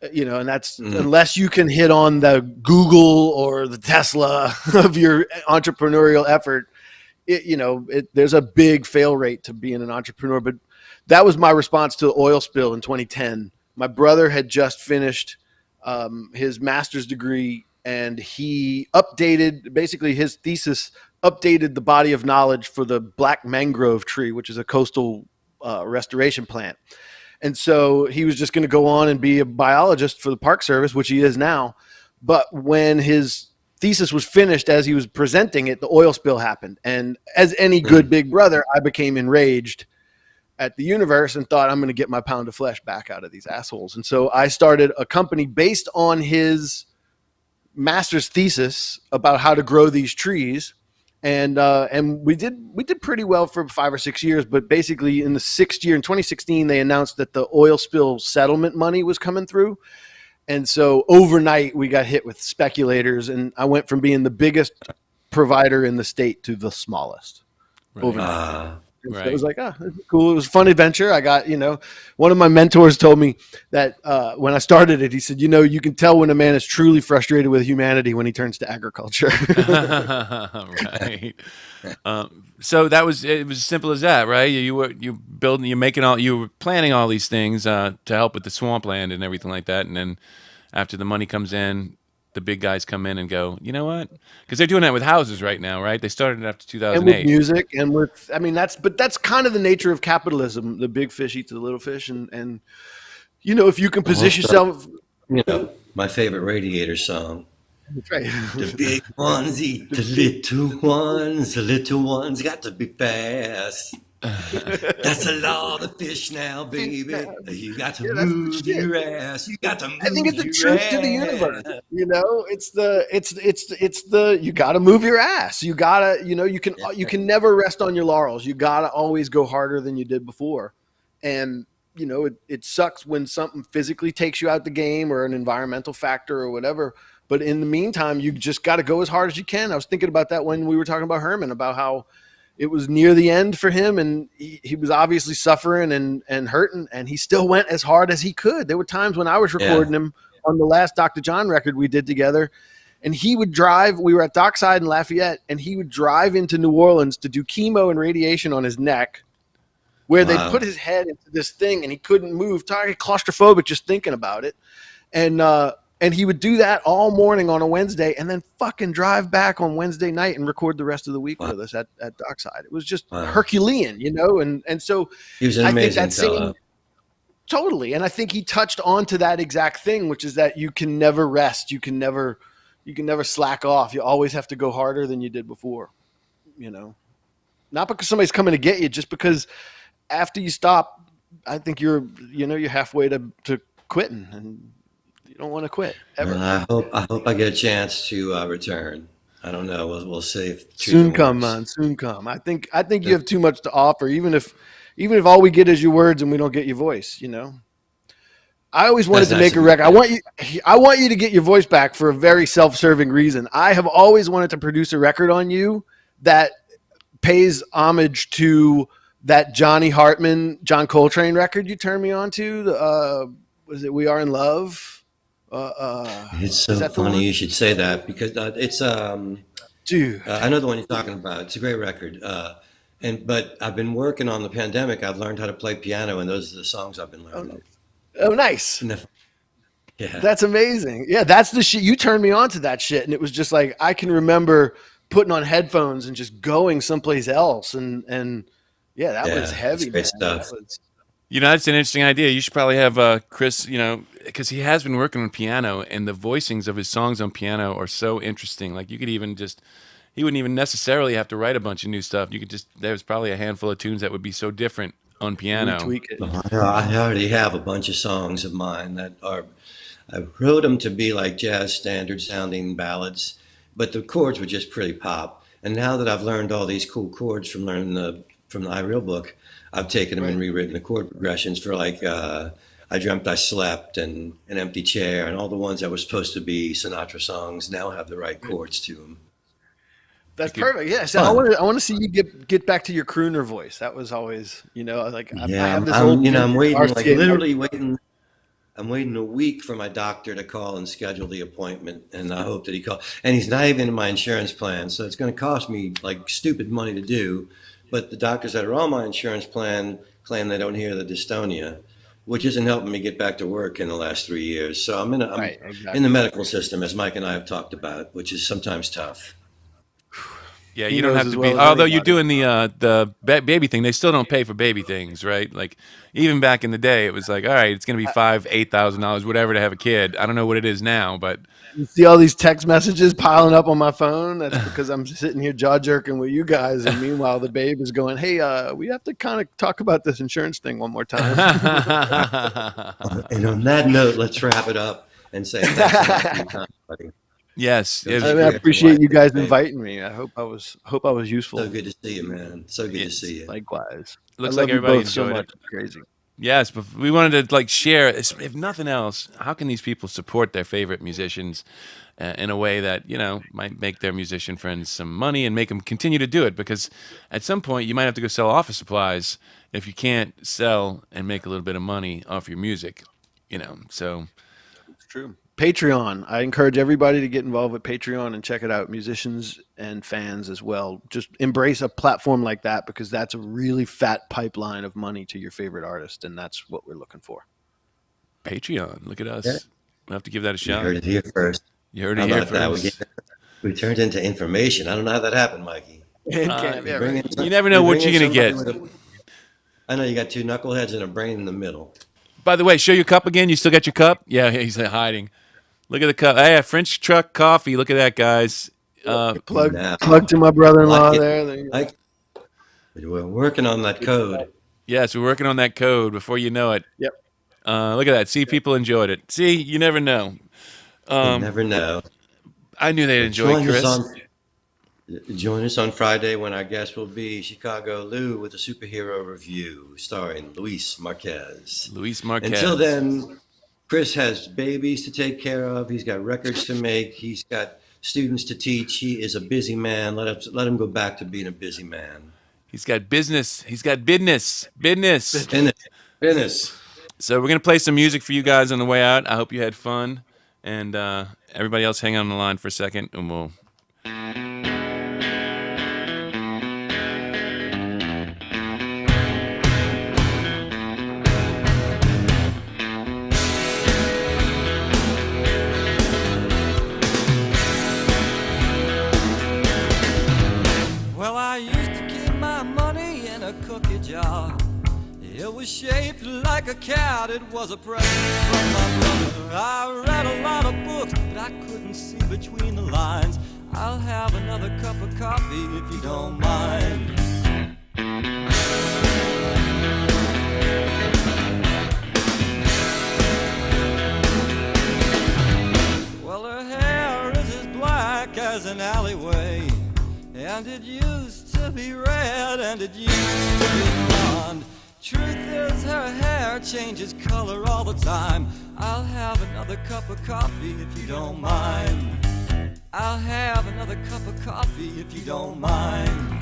And that's unless you can hit on the Google or the Tesla of your entrepreneurial effort. There's a big fail rate to being an entrepreneur, but that was my response to the oil spill in 2010. My brother had just finished his master's degree, and he basically his thesis updated the body of knowledge for the black mangrove tree, which is a coastal restoration plant. And so he was just going to go on and be a biologist for the Park Service, which he is now. But when his thesis was finished, as he was presenting it, the oil spill happened. And as any good big brother, I became enraged at the universe and thought, I'm going to get my pound of flesh back out of these assholes. And so I started a company based on his master's thesis about how to grow these trees. And we did pretty well for 5 or 6 years, but basically in the 6th year, in 2016, they announced that the oil spill settlement money was coming through. And so overnight we got hit with speculators, and I went from being the biggest provider in the state to the smallest overnight. So it was like, this is cool. It was a fun adventure. I got, one of my mentors told me that when I started it, he said, you can tell when a man is truly frustrated with humanity when he turns to agriculture. Right. So it was as simple as that, right? You were planning all these things to help with the swampland and everything like that. And then after the money comes in, the big guys come in and go, you know what? Because they're doing that with houses right now, right? They started it after 2008. And with music and that's kind of the nature of capitalism. The big fish eats the little fish. And if you can position yourself. my favorite Radiator song. That's right. The big ones eat the little ones got to be fast. That's the law of the fish now, baby. You got to Yeah, that's the move shit. your ass. You got to I think move it's the your truth to the universe. ass. You know, it's the you got to move your ass. You gotta, you can never rest on your laurels. You gotta always go harder than you did before. And it sucks when something physically takes you out the game or an environmental factor or whatever. But in the meantime, you just got to go as hard as you can. I was thinking about that when we were talking about Herman, about how it was near the end for him, and he was obviously suffering and hurting, and he still went as hard as he could. There were times when I was recording him on the last Dr. John record we did together, and he would drive. We were at Dockside in Lafayette, and he would drive into New Orleans to do chemo and radiation on his neck, where they put his head into this thing, and he couldn't move. Totally claustrophobic just thinking about it, and he would do that all morning on a Wednesday and then fucking drive back on Wednesday night and record the rest of the week with us at Dockside. It was just Herculean, and so He was an amazing fellow. Totally. And I think he touched on to that exact thing, which is that you can never rest. You can never slack off. You always have to go harder than you did before, not because somebody's coming to get you, just because after you stop, I think you're halfway to quitting, and you don't want to quit ever. Well, I hope I get a chance to return. I don't know. We'll see if Soon come, man. Soon come. I think you have too much to offer, even if all we get is your words and we don't get your voice. I always wanted to make a record. I want you to get your voice back for a very self-serving reason. I have always wanted to produce a record on you that pays homage to that Johnny Hartman, John Coltrane record you turned me on to. Was it We Are in Love? It's so funny you should say that, because it's dude. I know the one you're talking about. It's a great record. But I've been working on the pandemic. I've learned how to play piano, and those are the songs I've been learning. Oh, nice. Yeah, that's amazing. Yeah, that's the shit. You turned me on to that shit, and it was just like I can remember putting on headphones and just going someplace else, and yeah, that was heavy. Great stuff. That's an interesting idea. You should probably have Chris, because he has been working on piano, and the voicings of his songs on piano are so interesting. Like, you could even he wouldn't even necessarily have to write a bunch of new stuff. There's probably a handful of tunes that would be so different on piano. Tweak it. I already have a bunch of songs of mine that I wrote them to be like jazz standard sounding ballads, but the chords were just pretty pop. And now that I've learned all these cool chords from the iReal book, I've taken them and rewritten the chord progressions for like I Dreamt I Slept and An Empty Chair, and all the ones that were supposed to be Sinatra songs now have the right chords to them. That's perfect. Yeah, so I want to see you get back to your crooner voice. That was always, like I have this I'm waiting, like literally waiting. I'm waiting a week for my doctor to call and schedule the appointment, and I hope that he calls. And he's not even in my insurance plan, so it's going to cost me like stupid money to do. But the doctors that are on my insurance plan claim they don't hear the dystonia, which isn't helping me get back to work in the last 3 years. So I'm in the medical system, as Mike and I have talked about, which is sometimes tough. Yeah, you don't have to be. Although you're doing the baby thing, they still don't pay for baby things, right? Like, even back in the day, it was like, all right, it's going to be $8,000, whatever, to have a kid. I don't know what it is now, but you see all these text messages piling up on my phone. That's because I'm sitting here jaw jerking with you guys, and meanwhile the babe is going, "Hey, we have to kind of talk about this insurance thing one more time." And on that note, let's wrap it up and say thanks a lot for your time, buddy. Yes, I appreciate you guys inviting me. I hope I was useful. So good to see you, man. So good to see you. Likewise. Looks like everybody enjoyed so much. it. It's crazy. Yes, but we wanted to share. If nothing else, how can these people support their favorite musicians in a way that might make their musician friends some money and make them continue to do it? Because at some point you might have to go sell office supplies if you can't sell and make a little bit of money off your music. So it's true. Patreon. I encourage everybody to get involved with Patreon and check it out, musicians and fans as well. Just embrace a platform like that, because that's a really fat pipeline of money to your favorite artist, and that's what we're looking for. Patreon. Look at us. Yeah. We'll have to give that a shot. You heard it here first. We turned into information. I don't know how that happened, Mikey. You never know what you're going to get. I know you got two knuckleheads and a brain in the middle. By the way, show your cup again. You still got your cup? Yeah, he's hiding. Look at the cup. Hey, a French truck coffee. Look at that, guys. Plug Now, to my brother-in-law like it. there. There you go. Like, we're working on that code. Yes, we're working on that code before you know it. Yep. Look at that. See, people enjoyed it. See, you never know. You never know. I knew they'd enjoy it, Chris. Join us on Friday when our guest will be Chicago Lou with a superhero review starring Luis Marquez. Luis Marquez. Until then, Chris has babies to take care of. He's got records to make. He's got students to teach. He is a busy man. Let him go back to being a busy man. He's got business. He's got business. Business. So we're going to play some music for you guys on the way out. I hope you had fun. And everybody else hang on the line for a second, and we'll... Well, I used to keep my money in a cookie jar. It was shaped like a cat, it was a present from my brother. I read a lot of books, but I couldn't see between the lines. I'll have another cup of coffee if you don't mind. Well, her hair is as black as an alleyway, and it used to be red, and it used to be blonde. Truth is, her hair changes color all the time. I'll have another cup of coffee if you don't mind. I'll have another cup of coffee if you don't mind.